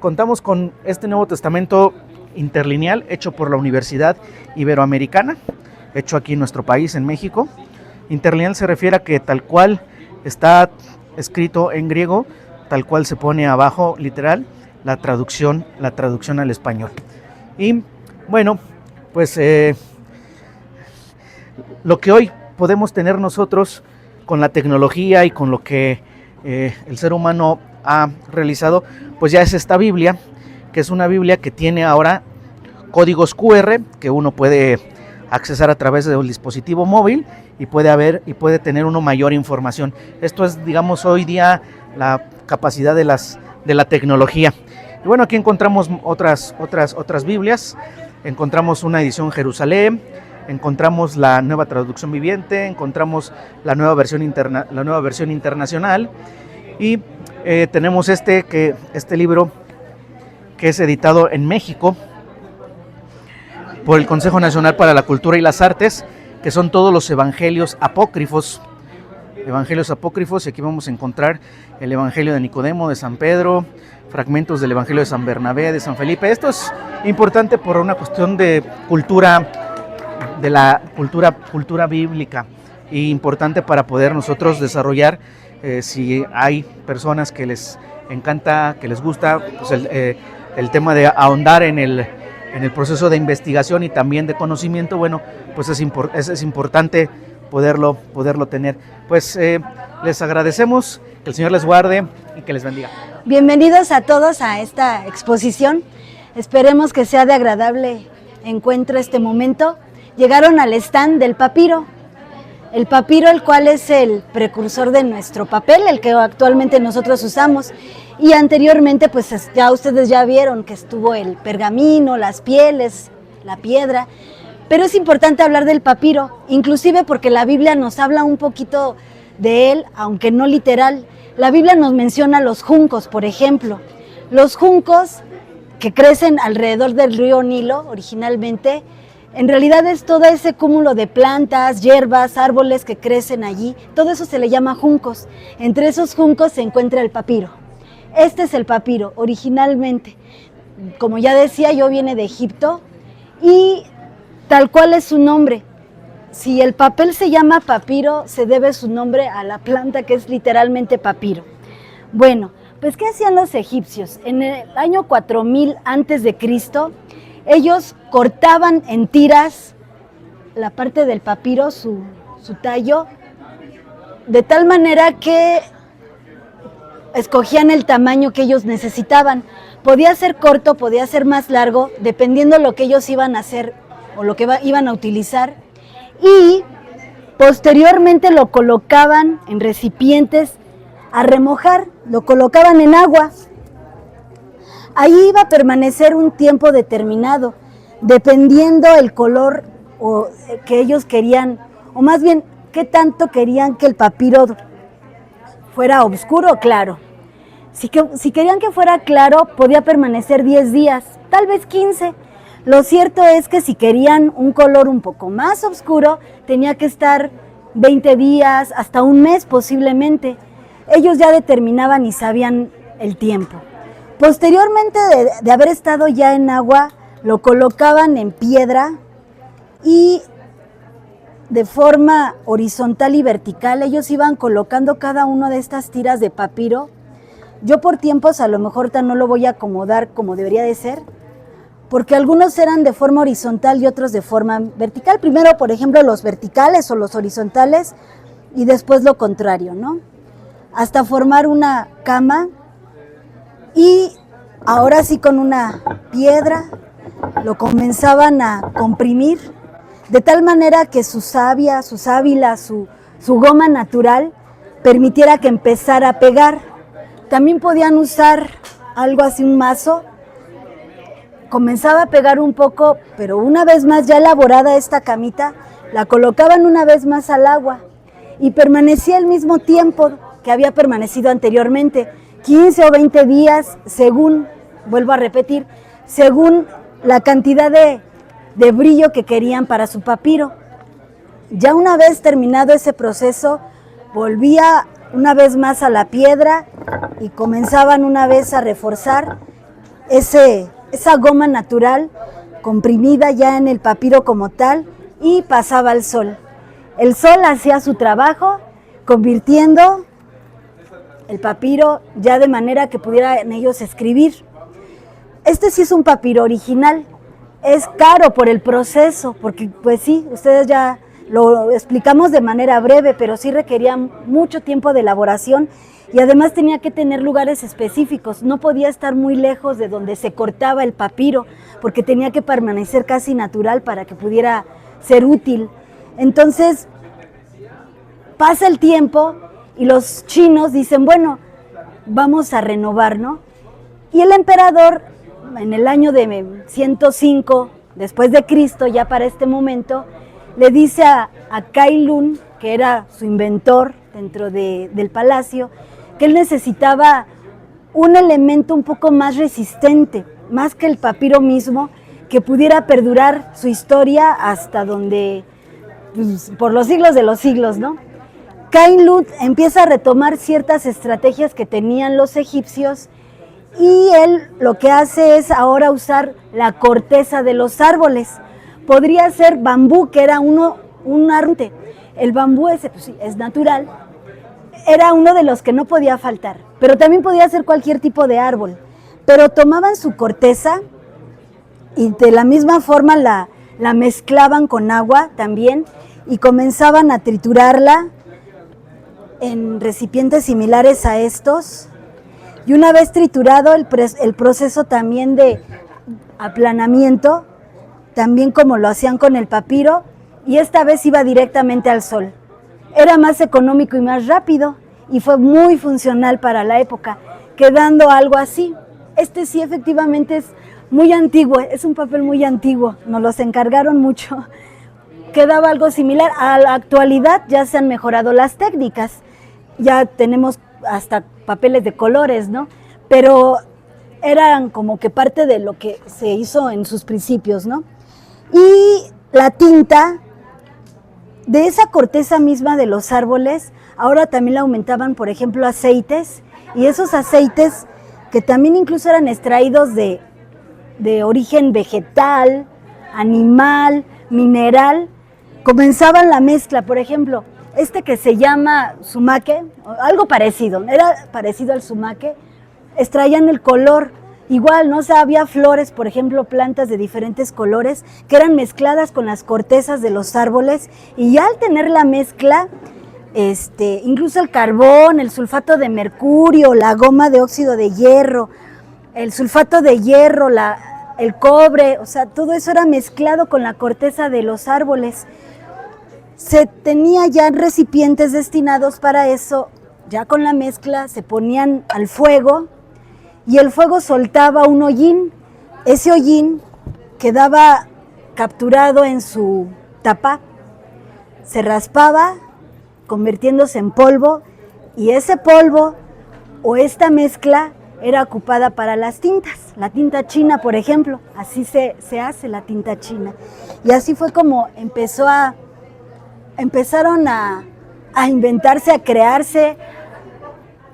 Contamos con este Nuevo Testamento interlineal hecho por la Universidad Iberoamericana, hecho aquí en nuestro país, en México. Interlineal se refiere a que tal cual está escrito en griego, tal cual se pone abajo, literal, la traducción al español. Y bueno, pues lo que hoy podemos tener nosotros con la tecnología y con lo que el ser humano ha realizado, pues ya es esta Biblia, que es una Biblia que tiene ahora códigos QR que uno puede accesar a través de un dispositivo móvil y puede tener uno mayor información. Esto es, digamos, hoy día la capacidad de la tecnología. Y bueno, aquí encontramos otras Biblias. Encontramos una edición Jerusalén, encontramos la nueva traducción viviente, encontramos la nueva versión internacional y tenemos este libro que es editado en México por el Consejo Nacional para la Cultura y las Artes, que son todos los evangelios apócrifos. Y aquí vamos a encontrar el Evangelio de Nicodemo, de San Pedro, fragmentos del Evangelio de San Bernabé, de San Felipe. Esto es importante por una cuestión de la cultura bíblica, y importante para poder nosotros desarrollar, si hay personas que les encanta, que les gusta, pues el tema de ahondar en el proceso de investigación y también de conocimiento, bueno, pues es importante poderlo tener. Pues les agradecemos, que el Señor les guarde y que les bendiga. Bienvenidos a todos a esta exposición. Esperemos que sea de agradable encuentro este momento. Llegaron al stand del papiro. El papiro, el cual es el precursor de nuestro papel, el que actualmente nosotros usamos. Y anteriormente, pues ya ustedes ya vieron que estuvo el pergamino, las pieles, la piedra. Pero es importante hablar del papiro, inclusive porque la Biblia nos habla un poquito de él, aunque no literal. La Biblia nos menciona los juncos, por ejemplo. Los juncos que crecen alrededor del río Nilo originalmente, en realidad es todo ese cúmulo de plantas, hierbas, árboles que crecen allí. Todo eso se le llama juncos. Entre esos juncos se encuentra el papiro. Este es el papiro, originalmente. Como ya decía, yo viene de Egipto y tal cual es su nombre. Si el papel se llama papiro, se debe su nombre a la planta que es literalmente papiro. Bueno, pues ¿qué hacían los egipcios? En el año 4000 antes de Cristo, ellos cortaban en tiras la parte del papiro, su tallo, de tal manera que escogían el tamaño que ellos necesitaban. Podía ser corto, podía ser más largo, dependiendo lo que ellos iban a hacer o lo que iban a utilizar. Y posteriormente lo colocaban en recipientes a remojar, lo colocaban en agua. Ahí iba a permanecer un tiempo determinado, dependiendo el color que ellos querían, o más bien, qué tanto querían que el papiro fuera oscuro o claro. Si querían que fuera claro, podía permanecer 10 días, tal vez 15. Lo cierto es que si querían un color un poco más oscuro, tenía que estar 20 días, hasta un mes posiblemente. Ellos ya determinaban y sabían el tiempo. Posteriormente de haber estado ya en agua, lo colocaban en piedra y de forma horizontal y vertical, ellos iban colocando cada una de estas tiras de papiro. Yo por tiempos a lo mejor no lo voy a acomodar como debería de ser, porque algunos eran de forma horizontal y otros de forma vertical. Primero, por ejemplo, los verticales o los horizontales y después lo contrario, ¿no? Hasta formar una cama y ahora sí con una piedra lo comenzaban a comprimir de tal manera que su savia, su sábila, su goma natural permitiera que empezara a pegar. También podían usar algo así, un mazo. Comenzaba a pegar un poco, pero una vez más ya elaborada esta camita, la colocaban una vez más al agua y permanecía el mismo tiempo que había permanecido anteriormente, 15 o 20 días, según, vuelvo a repetir, según la cantidad de brillo que querían para su papiro. Ya una vez terminado ese proceso, volvía una vez más a la piedra y comenzaban una vez a reforzar esa goma natural comprimida ya en el papiro como tal y pasaba al sol. El sol hacía su trabajo convirtiendo el papiro ya de manera que pudieran ellos escribir. Este sí es un papiro original, es caro por el proceso, porque pues sí, ustedes ya lo explicamos de manera breve, pero sí requería mucho tiempo de elaboración y además tenía que tener lugares específicos, no podía estar muy lejos de donde se cortaba el papiro, porque tenía que permanecer casi natural para que pudiera ser útil. Entonces, pasa el tiempo y los chinos dicen, bueno, vamos a renovar, ¿no? Y el emperador, en el año de 105 después de Cristo, ya para este momento, le dice a Cai Lun, que era su inventor dentro del palacio, que él necesitaba un elemento un poco más resistente, más que el papiro mismo, que pudiera perdurar su historia hasta donde, pues, por los siglos de los siglos, ¿no? Cai Lun empieza a retomar ciertas estrategias que tenían los egipcios y él lo que hace es ahora usar la corteza de los árboles. Podría ser bambú, que era un arte. El bambú ese, pues sí, es natural, era uno de los que no podía faltar, pero también podía ser cualquier tipo de árbol. Pero tomaban su corteza y de la misma forma la mezclaban con agua también y comenzaban a triturarla en recipientes similares a estos. Y una vez triturado el proceso también de aplanamiento, también como lo hacían con el papiro, y esta vez iba directamente al sol. Era más económico y más rápido, y fue muy funcional para la época, quedando algo así. Este sí efectivamente es muy antiguo, es un papel muy antiguo, nos los encargaron mucho. Quedaba algo similar. A la actualidad ya se han mejorado las técnicas, ya tenemos hasta papeles de colores, ¿no? Pero eran como que parte de lo que se hizo en sus principios, ¿no? Y la tinta, de esa corteza misma de los árboles, ahora también le aumentaban, por ejemplo, aceites, y esos aceites que también incluso eran extraídos de origen vegetal, animal, mineral, comenzaban la mezcla. Por ejemplo, este que se llama sumaque, algo parecido, era parecido al sumaque, extraían el color. Igual, ¿no? O sea, había flores, por ejemplo, plantas de diferentes colores que eran mezcladas con las cortezas de los árboles, y ya al tener la mezcla, incluso el carbón, el sulfato de mercurio, la goma de óxido de hierro, el sulfato de hierro, el cobre, o sea, todo eso era mezclado con la corteza de los árboles. Se tenía ya recipientes destinados para eso, ya con la mezcla se ponían al fuego, y el fuego soltaba un hollín. Ese hollín quedaba capturado en su tapa, se raspaba, convirtiéndose en polvo, y ese polvo o esta mezcla era ocupada para las tintas, la tinta china, por ejemplo. Así se hace la tinta china. Y así fue como empezaron a inventarse, a crearse,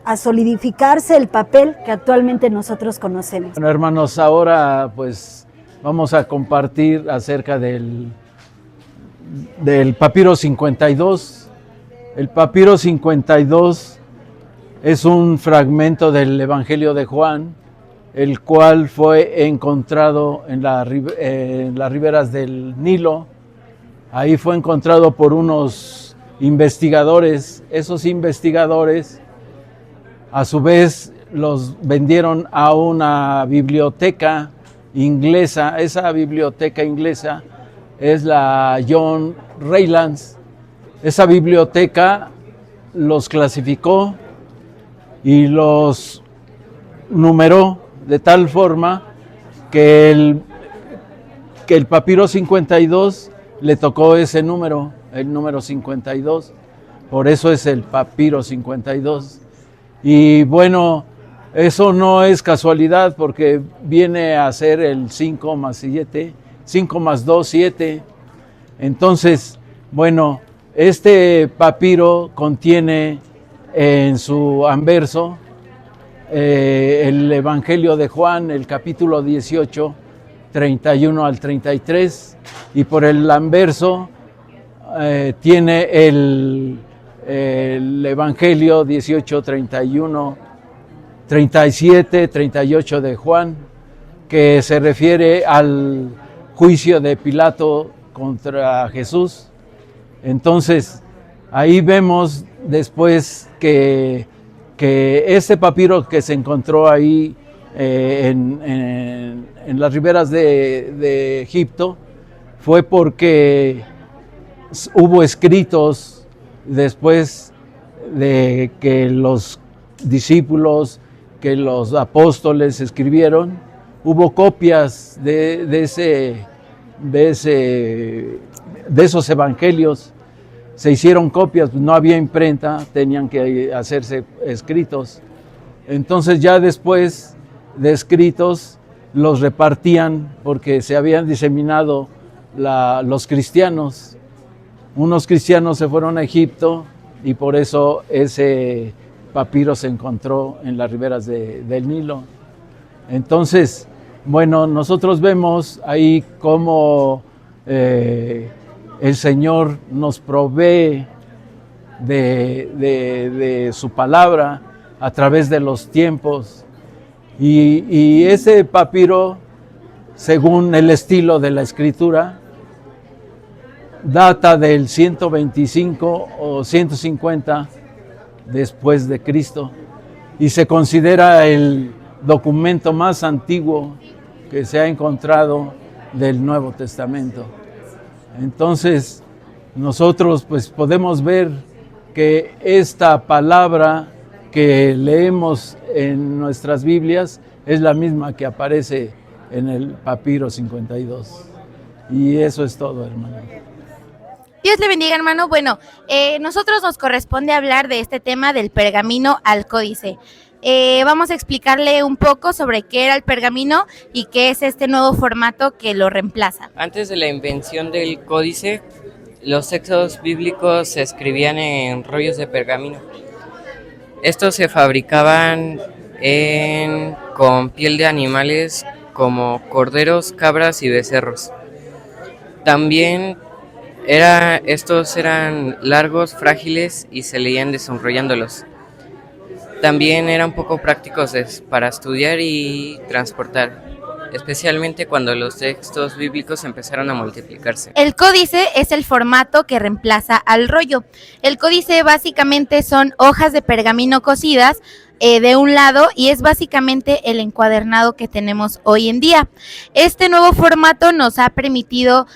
a solidificarse el papel que actualmente nosotros conocemos. Bueno, hermanos, ahora pues vamos a compartir acerca del papiro 52. El papiro 52 es un fragmento del Evangelio de Juan, el cual fue encontrado en las riberas del Nilo. Ahí fue encontrado por unos investigadores. Esos investigadores a su vez los vendieron a una biblioteca inglesa. Esa biblioteca inglesa es la John Rylands. Esa biblioteca los clasificó y los numeró de tal forma que el papiro 52 le tocó ese número, el número 52. Por eso es el papiro 52. Y bueno, eso no es casualidad, porque viene a ser el 5 más 7, 5 más 2, 7. Entonces, bueno, este papiro contiene en su anverso el Evangelio de Juan, el capítulo 18, 31 al 33, y por el anverso tiene el Evangelio 18, 31, 37, 38 de Juan, que se refiere al juicio de Pilato contra Jesús. Entonces, ahí vemos después que este papiro que se encontró ahí en las riberas de Egipto fue porque hubo escritos después de que los discípulos, que los apóstoles escribieron, hubo copias de esos evangelios. Se hicieron copias, no había imprenta, tenían que hacerse escritos. Entonces ya después de escritos los repartían porque se habían diseminado los cristianos. Unos cristianos se fueron a Egipto y por eso ese papiro se encontró en las riberas del Nilo. Entonces, bueno, nosotros vemos ahí cómo el Señor nos provee de su palabra a través de los tiempos. Y ese papiro, según el estilo de la escritura, data del 125 o 150 después de Cristo y se considera el documento más antiguo que se ha encontrado del Nuevo Testamento. Entonces, nosotros pues podemos ver que esta palabra que leemos en nuestras Biblias es la misma que aparece en el papiro 52. Y eso es todo, hermano. Dios le bendiga, hermano. Bueno, nosotros nos corresponde hablar de este tema del pergamino al códice. Vamos a explicarle un poco sobre qué era el pergamino y qué es este nuevo formato que lo reemplaza. Antes de la invención del códice, los textos bíblicos se escribían en rollos de pergamino. Estos se fabricaban con piel de animales como corderos, cabras y becerros. También estos eran largos, frágiles y se leían desenrollándolos. También eran poco prácticos para estudiar y transportar, especialmente cuando los textos bíblicos empezaron a multiplicarse. El códice es el formato que reemplaza al rollo. El códice básicamente son hojas de pergamino cosidas de un lado y es básicamente el encuadernado que tenemos hoy en día. Este nuevo formato nos ha permitido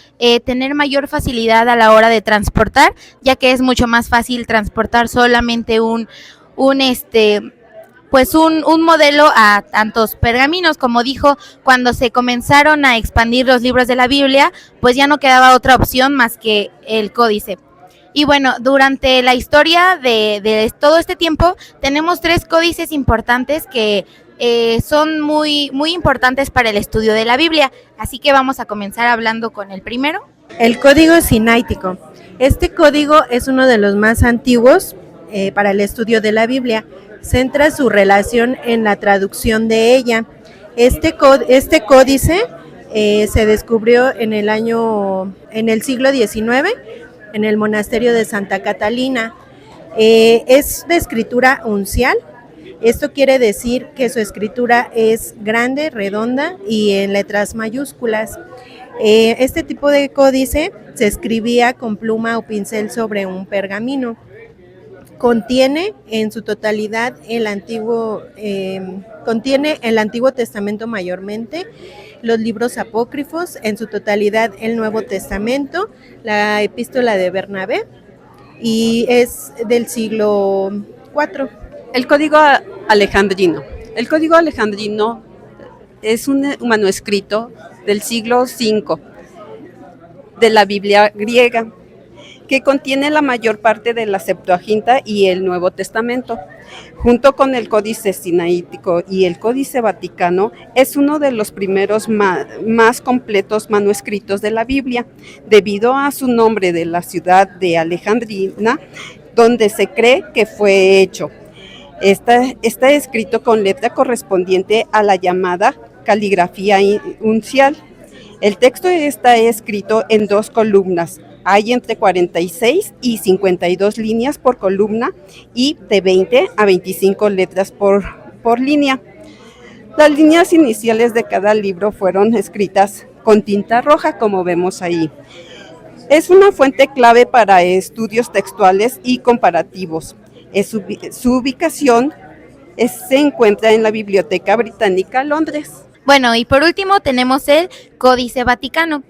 tener mayor facilidad a la hora de transportar, ya que es mucho más fácil transportar solamente un modelo a tantos pergaminos. Como dijo, cuando se comenzaron a expandir los libros de la Biblia, pues ya no quedaba otra opción más que el códice. Y bueno, durante la historia de todo este tiempo, tenemos 3 códices importantes que son muy, muy importantes para el estudio de la Biblia. Así que vamos a comenzar hablando con el primero. El Código Sinaítico. Este código es uno de los más antiguos para el estudio de la Biblia. Centra su relación en la traducción de ella. Este códice se descubrió en el siglo XIX en el monasterio de Santa Catalina. Es de escritura uncial. Esto quiere decir que su escritura es grande, redonda y en letras mayúsculas. Este tipo de códice se escribía con pluma o pincel sobre un pergamino. Contiene en su totalidad el Antiguo Testamento mayormente, los libros apócrifos, en su totalidad el Nuevo Testamento, la Epístola de Bernabé, y es del siglo IV. El Código Alejandrino. El Código Alejandrino es un manuscrito del siglo V de la Biblia griega, que contiene la mayor parte de la Septuaginta y el Nuevo Testamento. Junto con el Códice Sinaítico y el Códice Vaticano, es uno de los primeros más completos manuscritos de la Biblia, debido a su nombre de la ciudad de Alejandrina, donde se cree que fue hecho. Está escrito con letra correspondiente a la llamada caligrafía uncial. El texto está escrito en 2 columnas, Hay entre 46 y 52 líneas por columna y de 20 a 25 letras por línea. Las líneas iniciales de cada libro fueron escritas con tinta roja, como vemos ahí. Es una fuente clave para estudios textuales y comparativos. Su ubicación se encuentra en la Biblioteca Británica, Londres. Bueno, y por último tenemos el Códice Vaticano.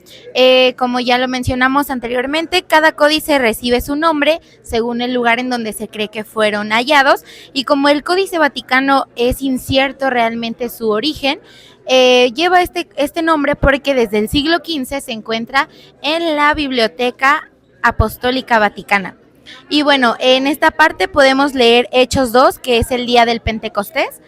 Como ya lo mencionamos anteriormente, cada códice recibe su nombre según el lugar en donde se cree que fueron hallados, y como el Códice Vaticano es incierto realmente su origen, lleva este nombre porque desde el siglo XV se encuentra en la Biblioteca Apostólica Vaticana. Y bueno, en esta parte podemos leer Hechos 2, que es el día del Pentecostés.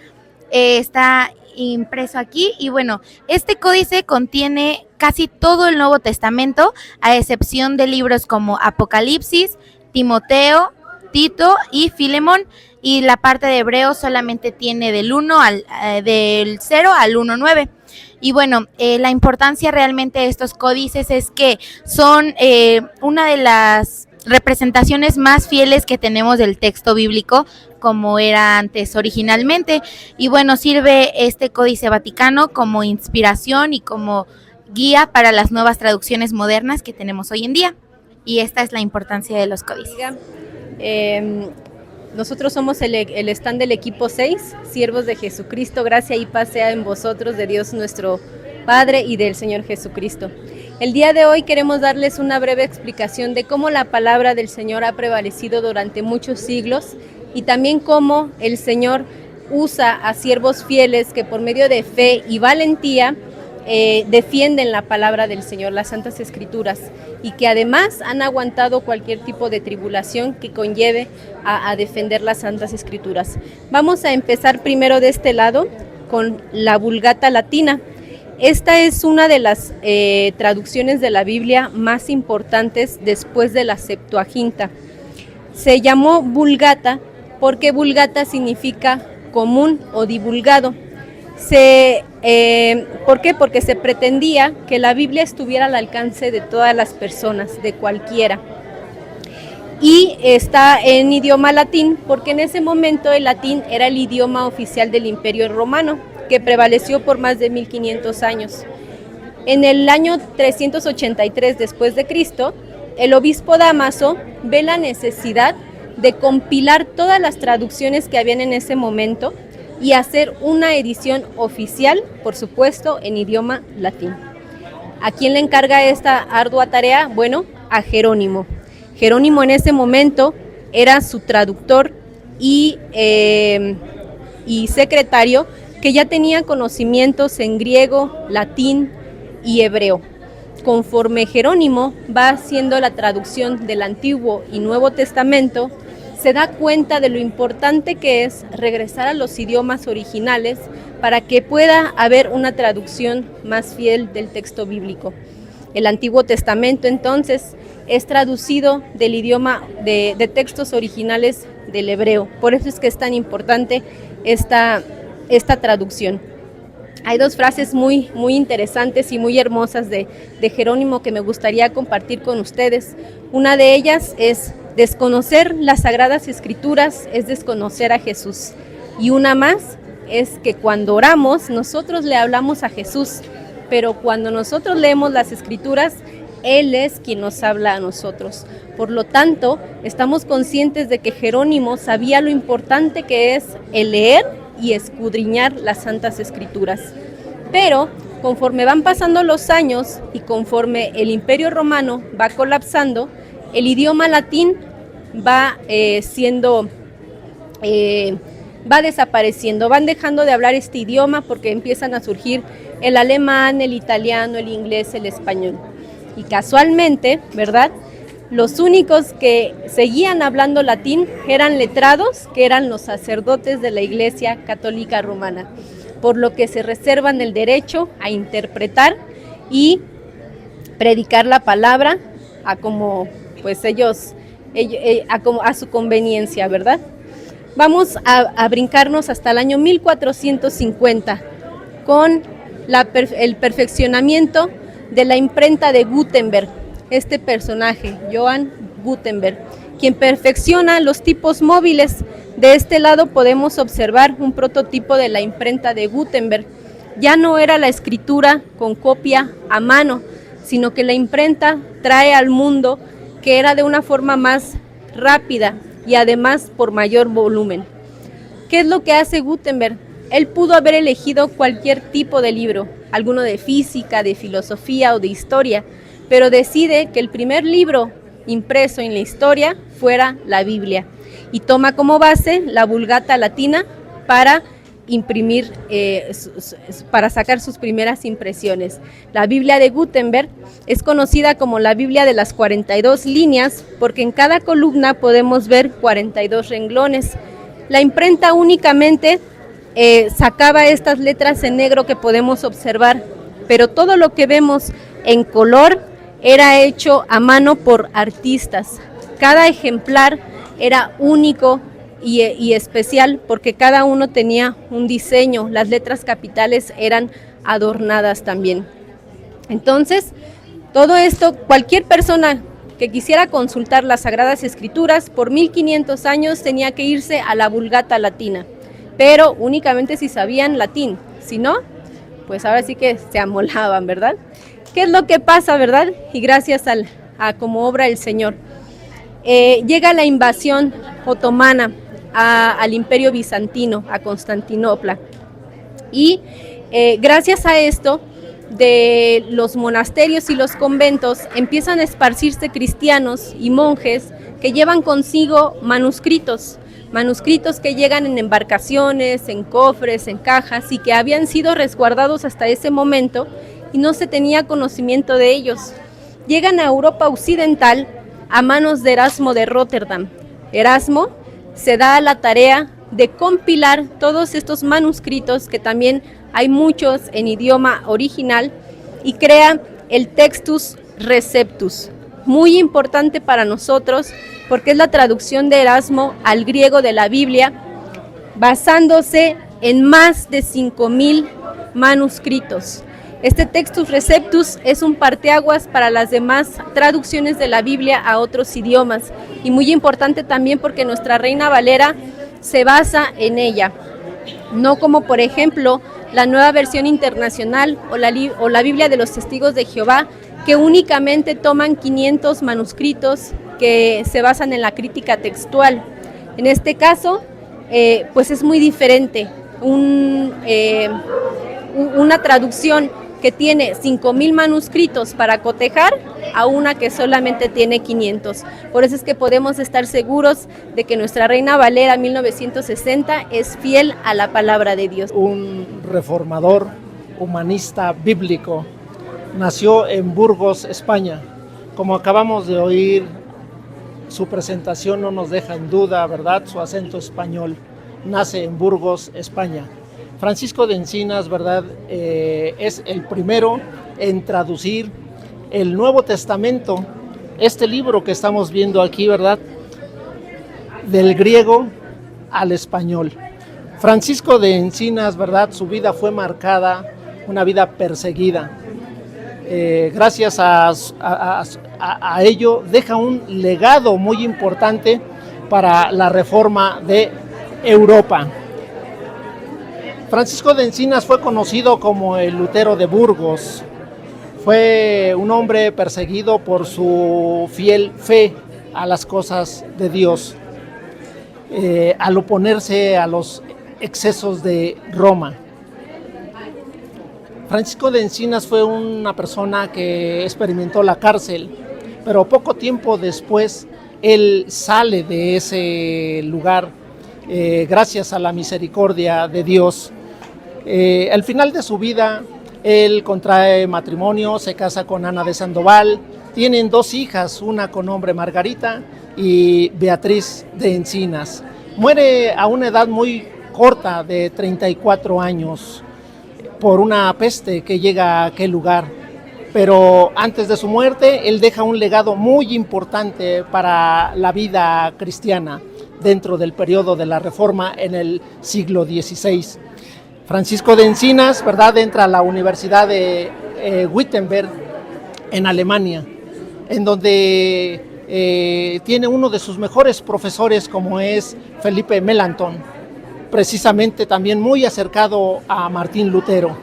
Está impreso aquí, y bueno, este códice contiene casi todo el Nuevo Testamento, a excepción de libros como Apocalipsis, Timoteo, Tito y Filemón, y la parte de Hebreo solamente tiene del 0 al 1:9. Y bueno, la importancia realmente de estos códices es que son una de las representaciones más fieles que tenemos del texto bíblico, como era antes originalmente. Y bueno, sirve este Códice Vaticano como inspiración y como guía para las nuevas traducciones modernas que tenemos hoy en día. Y esta es la importancia de los códices. Nosotros somos el stand del equipo 6, siervos de Jesucristo. Gracia y paz sea en vosotros, de Dios nuestro Padre y del Señor Jesucristo. El día de hoy queremos darles una breve explicación de cómo la palabra del Señor ha prevalecido durante muchos siglos, y también cómo el Señor usa a siervos fieles que por medio de fe y valentía defienden la palabra del Señor, las Santas Escrituras, y que además han aguantado cualquier tipo de tribulación que conlleve a defender las Santas Escrituras. Vamos a empezar primero de este lado con la Vulgata Latina. Esta es una de las traducciones de la Biblia más importantes después de la Septuaginta. Se llamó Vulgata porque Vulgata significa común o divulgado. ¿Por qué? Porque se pretendía que la Biblia estuviera al alcance de todas las personas, de cualquiera. Y está en idioma latín porque en ese momento el latín era el idioma oficial del Imperio Romano, que prevaleció por más de 1500 años. En el año 383 después de Cristo, el obispo Dámaso ve la necesidad de compilar todas las traducciones que habían en ese momento y hacer una edición oficial, por supuesto, en idioma latín. ¿A quién le encarga esta ardua tarea? Bueno, a Jerónimo. Jerónimo en ese momento era su traductor y secretario, que ya tenía conocimientos en griego, latín y hebreo. Conforme Jerónimo va haciendo la traducción del Antiguo y Nuevo Testamento, se da cuenta de lo importante que es regresar a los idiomas originales para que pueda haber una traducción más fiel del texto bíblico. El Antiguo Testamento entonces es traducido del idioma de textos originales del hebreo. Por eso es que es tan importante esta traducción. Hay dos frases muy interesantes y muy hermosas de Jerónimo que me gustaría compartir con ustedes. Una de ellas es: desconocer las Sagradas Escrituras es desconocer a Jesús. Y una más es que cuando oramos, nosotros le hablamos a Jesús, pero cuando nosotros leemos las Escrituras, Él es quien nos habla a nosotros. Por lo tanto, estamos conscientes de que Jerónimo sabía lo importante que es el leer y escudriñar las Santas Escrituras. Pero conforme van pasando los años y conforme el Imperio Romano va colapsando, el idioma latín va desapareciendo, van dejando de hablar este idioma porque empiezan a surgir el alemán, el italiano, el inglés, el español. Y casualmente, ¿verdad?, los únicos que seguían hablando latín eran letrados, que eran los sacerdotes de la Iglesia Católica Romana, por lo que se reservan el derecho a interpretar y predicar la palabra a como pues a su conveniencia, ¿verdad? Vamos a brincarnos hasta el año 1450 con el perfeccionamiento de la imprenta de Gutenberg. este personaje, Johann Gutenberg, quien perfecciona los tipos móviles. De este lado podemos observar un prototipo de la imprenta de Gutenberg. Ya no era la escritura con copia a mano, sino que la imprenta trae al mundo que era de una forma más rápida y además por mayor volumen. ¿Qué es lo que hace Gutenberg? Él pudo haber elegido cualquier tipo de libro, alguno de física, de filosofía o de historia, pero decide que el primer libro impreso en la historia fuera la Biblia y toma como base la Vulgata Latina para imprimir, para sacar sus primeras impresiones. La Biblia de Gutenberg es conocida como la Biblia de las 42 líneas porque en cada columna podemos ver 42 renglones. La imprenta únicamente sacaba estas letras en negro que podemos observar, pero todo lo que vemos en color era hecho a mano por artistas. Cada ejemplar era único y especial porque cada uno tenía un diseño, las letras capitales eran adornadas también. Entonces, todo esto, cualquier persona que quisiera consultar las Sagradas Escrituras por 1500 años tenía que irse a la Vulgata Latina, pero únicamente si sabían latín, si no, pues ahora sí que se amolaban, ¿verdad? ¿Qué es lo que pasa, verdad? Y gracias a como obra el Señor. Llega la invasión otomana al Imperio Bizantino, a Constantinopla. Y gracias a esto, de los monasterios y los conventos empiezan a esparcirse cristianos y monjes que llevan consigo manuscritos que llegan en embarcaciones, en cofres, en cajas y que habían sido resguardados hasta ese momento y no se tenía conocimiento de ellos. Llegan a Europa Occidental a manos de Erasmo de Róterdam. Erasmo se da a la tarea de compilar todos estos manuscritos, que también hay muchos en idioma original, y crea el Textus Receptus, muy importante para nosotros porque es la traducción de Erasmo al griego de la Biblia, basándose en más de 5000 manuscritos. Este Textus Receptus es un parteaguas para las demás traducciones de la Biblia a otros idiomas y muy importante también porque nuestra Reina Valera se basa en ella, no como por ejemplo la Nueva Versión Internacional o la Biblia de los Testigos de Jehová, que únicamente toman 500 manuscritos que se basan en la crítica textual. En este caso, pues es muy diferente, una traducción que tiene 5000 manuscritos para cotejar a una que solamente tiene 500. Por eso es que podemos estar seguros de que nuestra Reina Valera 1960 es fiel a la palabra de Dios. Un reformador, humanista bíblico, nació en Burgos, España. Como acabamos de oír, su presentación no nos deja en duda, ¿verdad? Su acento español. Nace en Burgos, España. Francisco de Encinas, ¿verdad? Es el primero en traducir el Nuevo Testamento, este libro que estamos viendo aquí, ¿verdad? Del griego al español. Francisco de Encinas, ¿verdad? Su vida fue marcada, una vida perseguida. Gracias a ello deja un legado muy importante para la reforma de Europa. Francisco de Encinas fue conocido como el Lutero de Burgos. Fue un hombre perseguido por su fiel fe a las cosas de Dios, al oponerse a los excesos de Roma. Francisco de Encinas fue una persona que experimentó la cárcel, pero poco tiempo después él sale de ese lugar gracias a la misericordia de Dios. Al final de su vida, él contrae matrimonio, se casa con Ana de Sandoval, tienen 2 hijas, una con nombre Margarita y Beatriz de Encinas. Muere a una edad muy corta, de 34 años, por una peste que llega a aquel lugar. Pero antes de su muerte, él deja un legado muy importante para la vida cristiana dentro del periodo de la Reforma en el siglo XVI. Francisco de Encinas, ¿verdad?, entra a la Universidad de Wittenberg en Alemania. en donde tiene uno de sus mejores profesores como es Felipe Melanchthon, precisamente también muy acercado a Martín Lutero.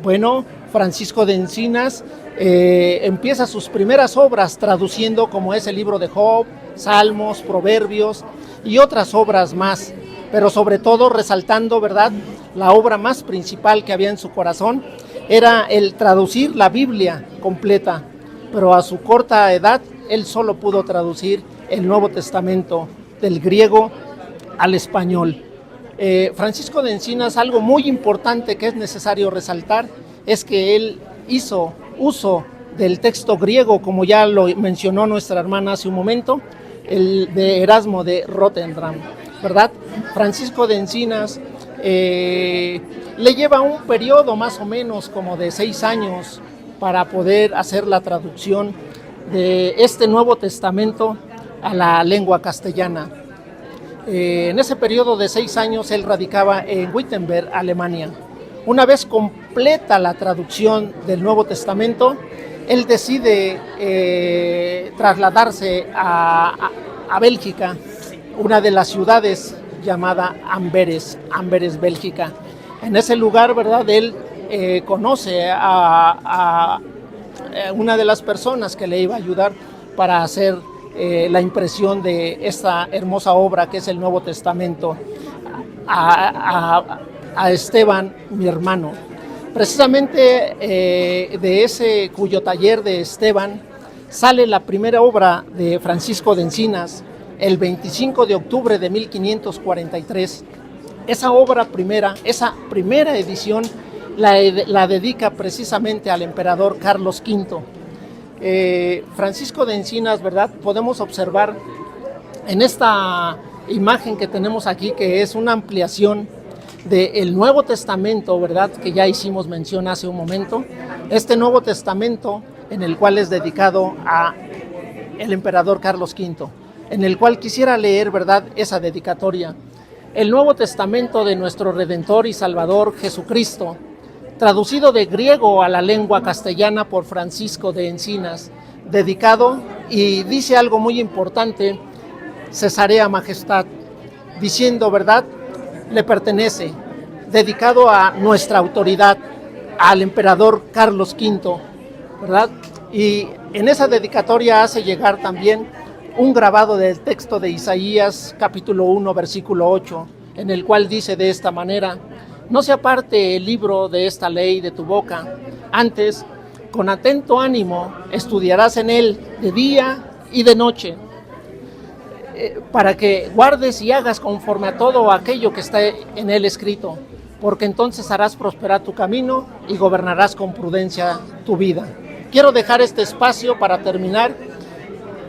Bueno, Francisco de Encinas empieza sus primeras obras traduciendo como es el libro de Job, Salmos, Proverbios y otras obras más, pero sobre todo resaltando, ¿verdad?, la obra más principal que había en su corazón era el traducir la Biblia completa, pero a su corta edad él solo pudo traducir el Nuevo Testamento del griego al español. Francisco de Encinas, algo muy importante que es necesario resaltar es que él hizo uso del texto griego, como ya lo mencionó nuestra hermana hace un momento, el de Erasmo de Rotterdam, ¿verdad? Francisco de Encinas le lleva un periodo más o menos como de 6 años para poder hacer la traducción de este Nuevo Testamento a la lengua castellana. En ese periodo de 6 años él radicaba en Wittenberg, Alemania. Una vez completa la traducción del Nuevo Testamento, él decide trasladarse a Bélgica, una de las ciudades llamada Amberes, Bélgica. En ese lugar, ¿verdad?, él conoce a una de las personas que le iba a ayudar para hacer la impresión de esta hermosa obra que es el Nuevo Testamento, a Esteban, mi hermano. Precisamente de ese cuyo taller de Esteban sale la primera obra de Francisco de Encinas, el 25 de octubre de 1543. Esa obra primera, esa primera edición, la dedica precisamente al emperador Carlos V. Francisco de Encinas, ¿verdad?, podemos observar en esta imagen que tenemos aquí, que es una ampliación del Nuevo Testamento, ¿verdad?, que ya hicimos mención hace un momento. Este Nuevo Testamento, en el cual es dedicado a el emperador Carlos V, en el cual quisiera leer, ¿verdad?, esa dedicatoria. El Nuevo Testamento de nuestro Redentor y Salvador Jesucristo, traducido de griego a la lengua castellana por Francisco de Encinas, dedicado, y dice algo muy importante, Cesarea Majestad, diciendo, ¿verdad?, le pertenece, dedicado a nuestra autoridad, al emperador Carlos V, ¿verdad? Y en esa dedicatoria hace llegar también un grabado del texto de Isaías, capítulo 1, versículo 8, en el cual dice de esta manera: no se aparte el libro de esta ley de tu boca, antes, con atento ánimo, estudiarás en él de día y de noche, para que guardes y hagas conforme a todo aquello que está en él escrito, porque entonces harás prosperar tu camino y gobernarás con prudencia tu vida. Quiero dejar este espacio para terminar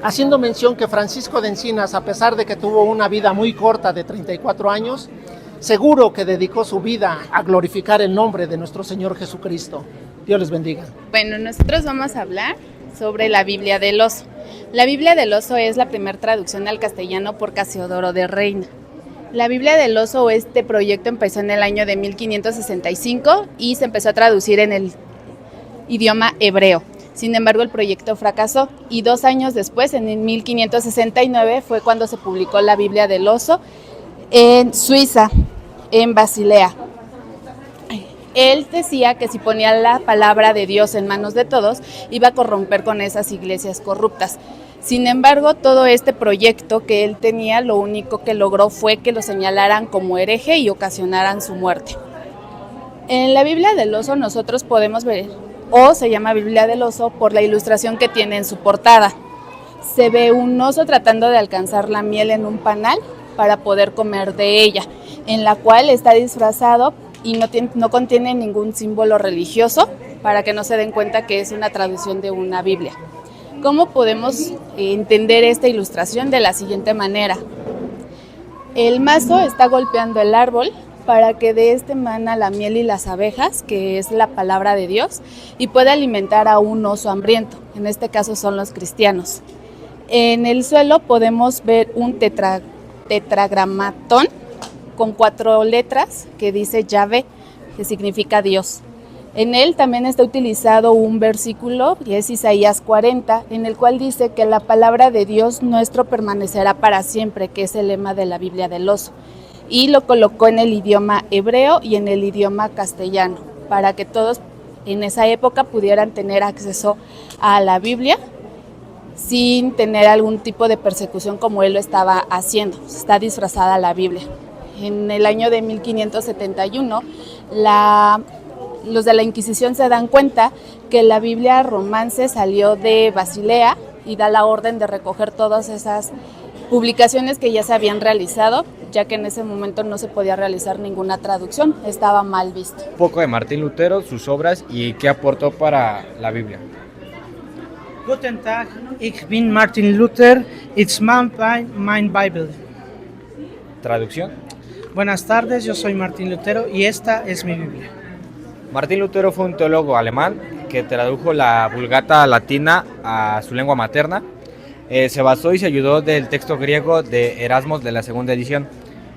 haciendo mención que Francisco de Encinas, a pesar de que tuvo una vida muy corta de 34 años, seguro que dedicó su vida a glorificar el nombre de nuestro Señor Jesucristo. Dios les bendiga. Bueno, nosotros vamos a hablar sobre la Biblia del Oso. La Biblia del Oso es la primera traducción al castellano por Casiodoro de Reina. La Biblia del Oso, este proyecto empezó en el año de 1565 y se empezó a traducir en el idioma hebreo. Sin embargo, el proyecto fracasó y 2 años después, en 1569, fue cuando se publicó la Biblia del Oso en Suiza, en Basilea. Él decía que si ponía la palabra de Dios en manos de todos, iba a corromper con esas iglesias corruptas. Sin embargo, todo este proyecto que él tenía, lo único que logró fue que lo señalaran como hereje y ocasionaran su muerte. En la Biblia del Oso nosotros podemos ver, o se llama Biblia del Oso por la ilustración que tiene en su portada. Se ve un oso tratando de alcanzar la miel en un panal para poder comer de ella, en la cual está disfrazado y no contiene ningún símbolo religioso, para que no se den cuenta que es una traducción de una Biblia. ¿Cómo podemos entender esta ilustración? De la siguiente manera: el mazo está golpeando el árbol para que de este emana la miel y las abejas, que es la palabra de Dios, y pueda alimentar a un oso hambriento. En este caso son los cristianos. En el suelo podemos ver un tetragramatón con 4 letras que dice Yahvé, que significa Dios. En él también está utilizado un versículo, y es Isaías 40, en el cual dice que la palabra de Dios nuestro permanecerá para siempre, que es el lema de la Biblia del Oso. Y lo colocó en el idioma hebreo y en el idioma castellano, para que todos en esa época pudieran tener acceso a la Biblia sin tener algún tipo de persecución como él lo estaba haciendo. Está disfrazada la Biblia. En el año de 1571, los de la Inquisición se dan cuenta que la Biblia romance salió de Basilea y da la orden de recoger todas esas publicaciones que ya se habían realizado, ya que en ese momento no se podía realizar ninguna traducción, estaba mal visto. Un poco de Martín Lutero, sus obras y qué aportó para la Biblia. Guten Tag, ich bin Martin Luther, it's mein Bible. Traducción. Buenas tardes, yo soy Martín Lutero y esta es mi Biblia. Martín Lutero fue un teólogo alemán que tradujo la Vulgata latina a su lengua materna. Se basó y se ayudó del texto griego de Erasmo de la segunda edición.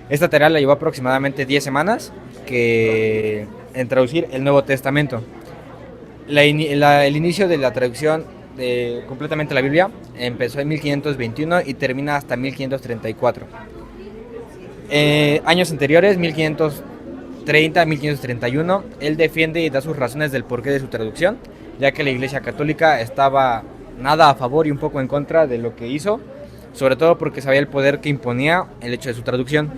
Esta tarea la llevó aproximadamente 10 semanas en traducir el Nuevo Testamento. El inicio de la traducción completamente la Biblia empezó en 1521 y termina hasta 1534. Años anteriores, 1530, 1531, él defiende y da sus razones del porqué de su traducción, ya que la Iglesia Católica estaba nada a favor y un poco en contra de lo que hizo, sobre todo porque sabía el poder que imponía el hecho de su traducción.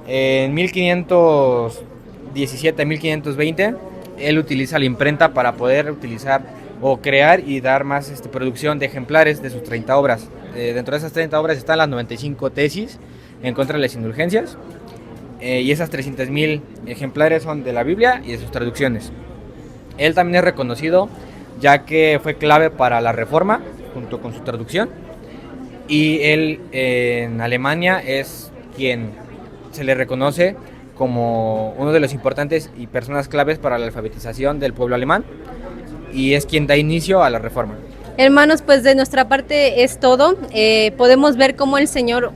En 1517 a 1520, él utiliza la imprenta para poder utilizar o crear y dar más producción de ejemplares de sus 30 obras. Dentro de esas 30 obras están las 95 tesis en contra de las indulgencias, y esas 300.000 ejemplares son de la Biblia y de sus traducciones. Él también es reconocido ya que fue clave para la Reforma junto con su traducción, y él en Alemania es quien se le reconoce como uno de los importantes y personas claves para la alfabetización del pueblo alemán, y es quien da inicio a la Reforma. Hermanos, pues de nuestra parte es todo. Podemos ver cómo el Señor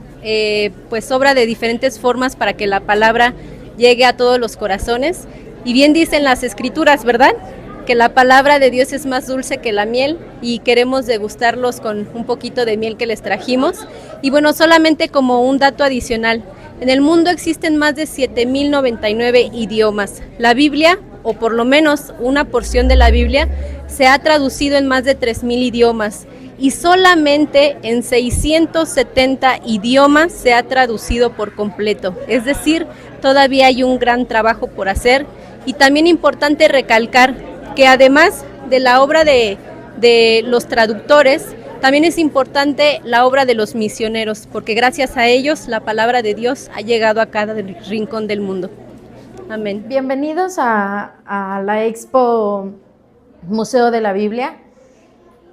pues obra de diferentes formas para que la palabra llegue a todos los corazones. Y bien dicen las Escrituras, ¿verdad?, que la palabra de Dios es más dulce que la miel, y queremos degustarlos con un poquito de miel que les trajimos. Y bueno, solamente como un dato adicional, en el mundo existen más de 7.099 idiomas. La Biblia, o por lo menos una porción de la Biblia, se ha traducido en más de 3.000 idiomas, y solamente en 670 idiomas se ha traducido por completo. Es decir, todavía hay un gran trabajo por hacer. Y también importante recalcar que además de la obra de los traductores, también es importante la obra de los misioneros, porque gracias a ellos la palabra de Dios ha llegado a cada rincón del mundo. Amén. Bienvenidos a la Expo Museo de la Biblia.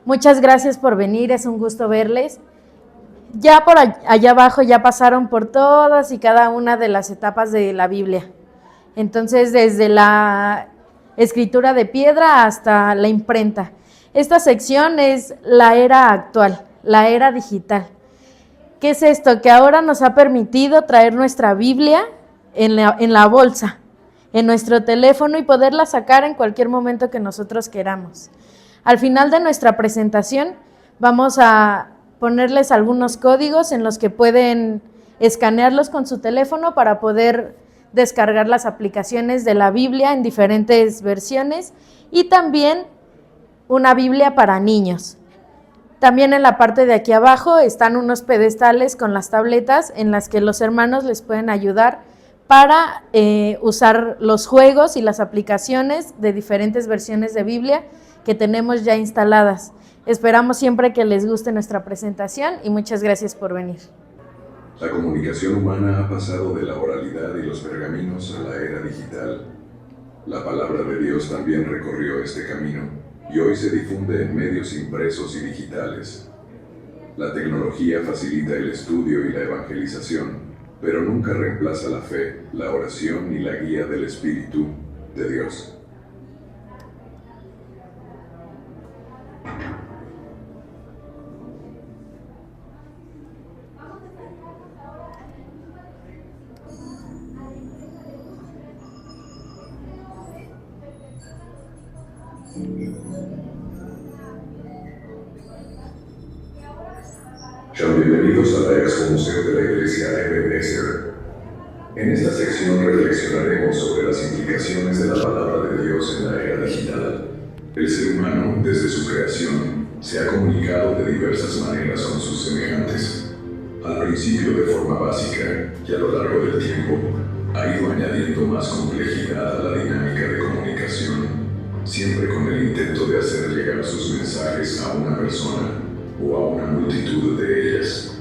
Muchas gracias por venir, es un gusto verles. Ya por allá abajo ya pasaron por todas y cada una de las etapas de la Biblia. Entonces, desde la escritura de piedra hasta la imprenta. Esta sección es la era actual, la era digital. ¿Qué es esto? Que ahora nos ha permitido traer nuestra Biblia en la bolsa, en nuestro teléfono, y poderla sacar en cualquier momento que nosotros queramos. Al final de nuestra presentación vamos a ponerles algunos códigos en los que pueden escanearlos con su teléfono para poder descargar las aplicaciones de la Biblia en diferentes versiones, y también una Biblia para niños. También en la parte de aquí abajo están unos pedestales con las tabletas en las que los hermanos les pueden ayudar para usar los juegos y las aplicaciones de diferentes versiones de Biblia que tenemos ya instaladas. Esperamos siempre que les guste nuestra presentación y muchas gracias por venir. La comunicación humana ha pasado de la oralidad y los pergaminos a la era digital. La palabra de Dios también recorrió este camino y hoy se difunde en medios impresos y digitales. La tecnología facilita el estudio y la evangelización, pero nunca reemplaza la fe, la oración y la guía del Espíritu de Dios. Bienvenidos a la Expo Museo de la Iglesia Ebenezer. En esta sección reflexionaremos sobre las implicaciones de la palabra de Dios en la era digital. El ser humano, desde su creación, se ha comunicado de diversas maneras con sus semejantes. Al principio de forma básica y a lo largo del tiempo, ha ido añadiendo más complejidad a la dinámica de comunicación, siempre con el intento de hacer llegar sus mensajes a una persona o a una multitud de ellas.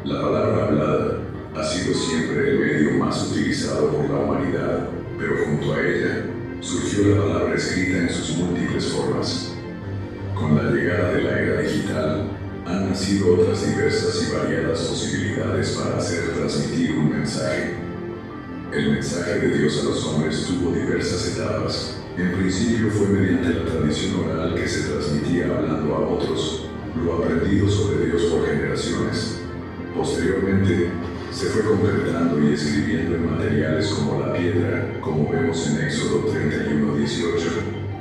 La palabra hablada ha sido siempre el medio más utilizado por la humanidad, pero junto a ella surgió la palabra escrita en sus múltiples formas. Con la llegada de la era digital, han nacido otras diversas y variadas posibilidades para hacer transmitir un mensaje. El mensaje de Dios a los hombres tuvo diversas etapas. En principio fue mediante la tradición oral que se transmitía hablando a otros, lo aprendido sobre Dios por generaciones. Posteriormente, se fue concretando y escribiendo en materiales como la piedra, como vemos en Éxodo 31:18,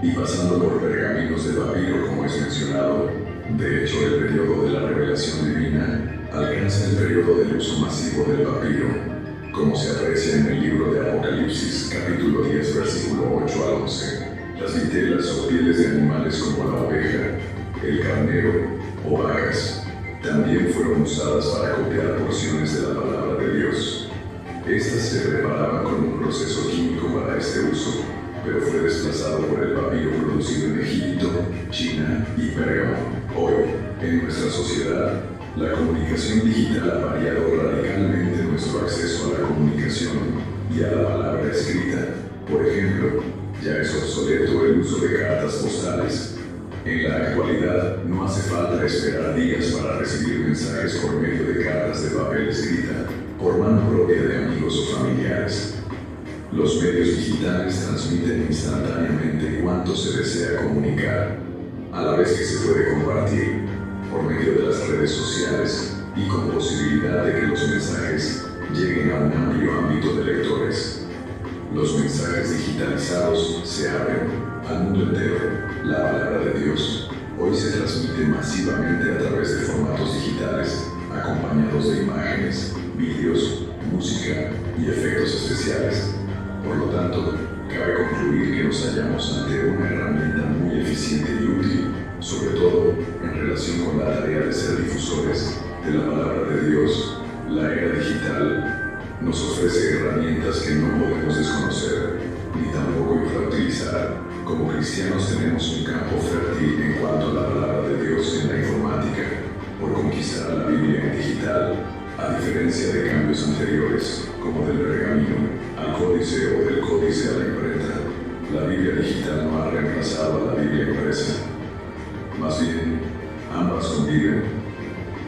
y pasando por pergaminos de papiro, como es mencionado. De hecho, el periodo de la revelación divina alcanza el periodo del uso masivo del papiro, como se aprecia en el libro de Apocalipsis, capítulo 10, versículo 8 al 11. Las vitelas o pieles de animales como la oveja, el carnero o vacas también fueron usadas para copiar porciones de la palabra de Dios. Estas se preparaban con un proceso químico para este uso, pero fue desplazado por el papiro producido en Egipto, China y Pérgamo. Hoy, en nuestra sociedad, la comunicación digital ha variado radicalmente nuestro acceso a la comunicación y a la palabra escrita. Por ejemplo, ya es obsoleto el uso de cartas postales. En la actualidad, no hace falta esperar días para recibir mensajes por medio de cartas de papel escrita, por mano propia de amigos o familiares. Los medios digitales transmiten instantáneamente cuanto se desea comunicar, a la vez que se puede compartir por medio de las redes sociales y con posibilidad de que los mensajes lleguen a un amplio ámbito de lectores. Los mensajes digitalizados se abren al mundo entero. La palabra de Dios hoy se transmite masivamente a través de formatos digitales, acompañados de imágenes, vídeos, música y efectos especiales. Por lo tanto, cabe concluir que nos hallamos ante una herramienta muy eficiente y útil, sobre todo en relación con la tarea de ser difusores de la palabra de Dios. La era digital nos ofrece herramientas que no podemos desconocer, ni tampoco infrautilizar. Como cristianos tenemos un campo fértil en cuanto a la palabra de Dios en la informática, por conquistar la Biblia en digital, a diferencia de cambios anteriores, como del pergamino al códice o del códice a la imprenta. La Biblia digital no ha reemplazado a la Biblia impresa. Más bien, ambas conviven.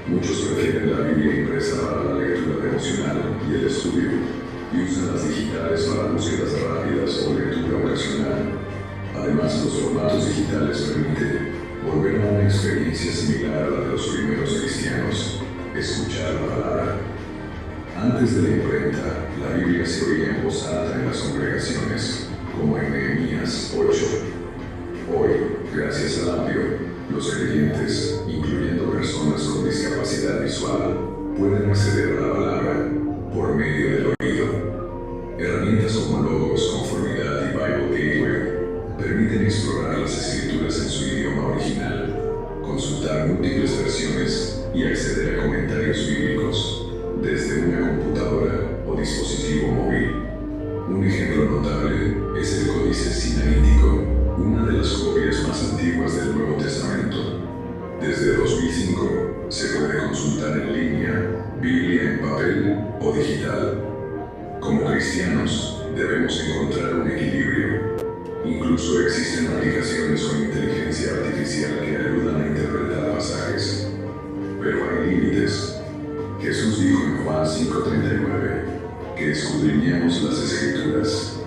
Muchos prefieren la Biblia impresa para la lectura devocional y el estudio, y usan las digitales para búsquedas rápidas o lectura ocasional. Además, los formatos digitales permiten volver a una experiencia similar a la de los primeros cristianos, escuchar la palabra. Antes de la imprenta, la Biblia se oía en voz alta en las congregaciones, como en Nehemías 8. Hoy, gracias al audio, los creyentes, incluyendo personas con discapacidad visual, pueden acceder a la palabra por medio del oído. Herramientas como Logos, Conformidad y Bible Gateway permiten explorar las escrituras en su idioma original, consultar múltiples versiones y acceder a comentarios bíblicos desde una computadora o dispositivo móvil. Un ejemplo notable es el Códice Sinaítico, una de las copias más antiguas del Nuevo Testamento. Desde 2005 se puede consultar en línea Biblia en papel o digital. Como cristianos debemos encontrar un equilibrio. Incluso existen aplicaciones con inteligencia artificial que ayudan a interpretar pasajes. Pero hay límites. Jesús dijo en Juan 5:39 que escudriñemos las Escrituras.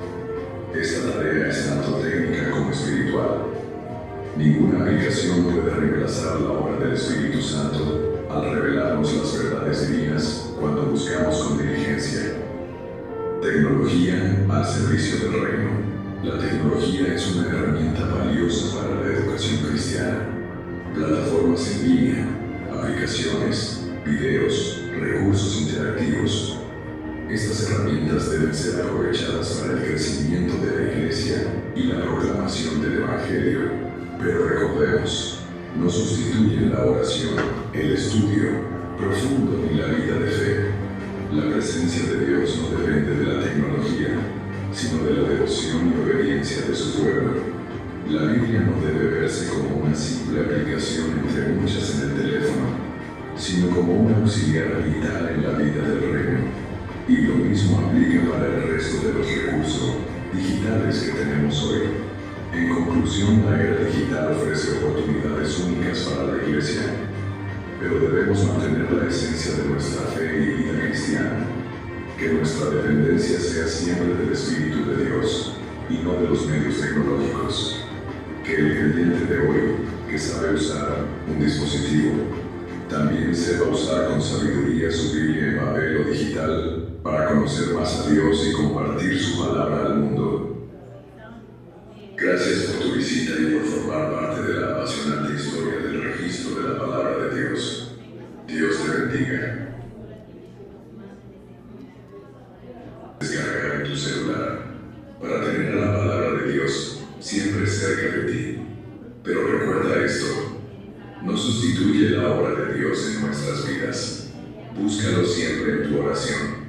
Esta tarea es tanto técnica como espiritual. Ninguna aplicación puede reemplazar la obra del Espíritu Santo al revelarnos las verdades divinas cuando buscamos con diligencia. Tecnología al servicio del reino. La tecnología es una herramienta valiosa para la educación cristiana. Plataformas en línea, aplicaciones, videos, recursos interactivos. Estas herramientas deben ser aprovechadas para el crecimiento de la Iglesia y la proclamación del Evangelio. Pero recordemos, no sustituyen la oración, el estudio profundo ni la vida de fe. La presencia de Dios no depende de la tecnología, sino de la devoción y obediencia de su pueblo. La Biblia no debe verse como una simple aplicación entre muchas en el teléfono, sino como un auxiliar vital en la vida del reino. Y lo mismo aplica para el resto de los recursos digitales que tenemos hoy. En conclusión, la era digital ofrece oportunidades únicas para la Iglesia, pero debemos mantener la esencia de nuestra fe y vida cristiana. Que nuestra dependencia sea siempre del Espíritu de Dios y no de los medios tecnológicos. Que el creyente de hoy, que sabe usar un dispositivo, también sepa usar con sabiduría su Biblia en papel o digital para conocer más a Dios y compartir su palabra al mundo. Gracias por tu visita y por formar parte de la apasionante historia del registro de la palabra de Dios. Dios te bendiga. Descargar en tu celular para tener la palabra de Dios siempre cerca de ti. Pero recuerda esto, no sustituye la obra de Dios en nuestras vidas. Búscalo siempre en tu oración.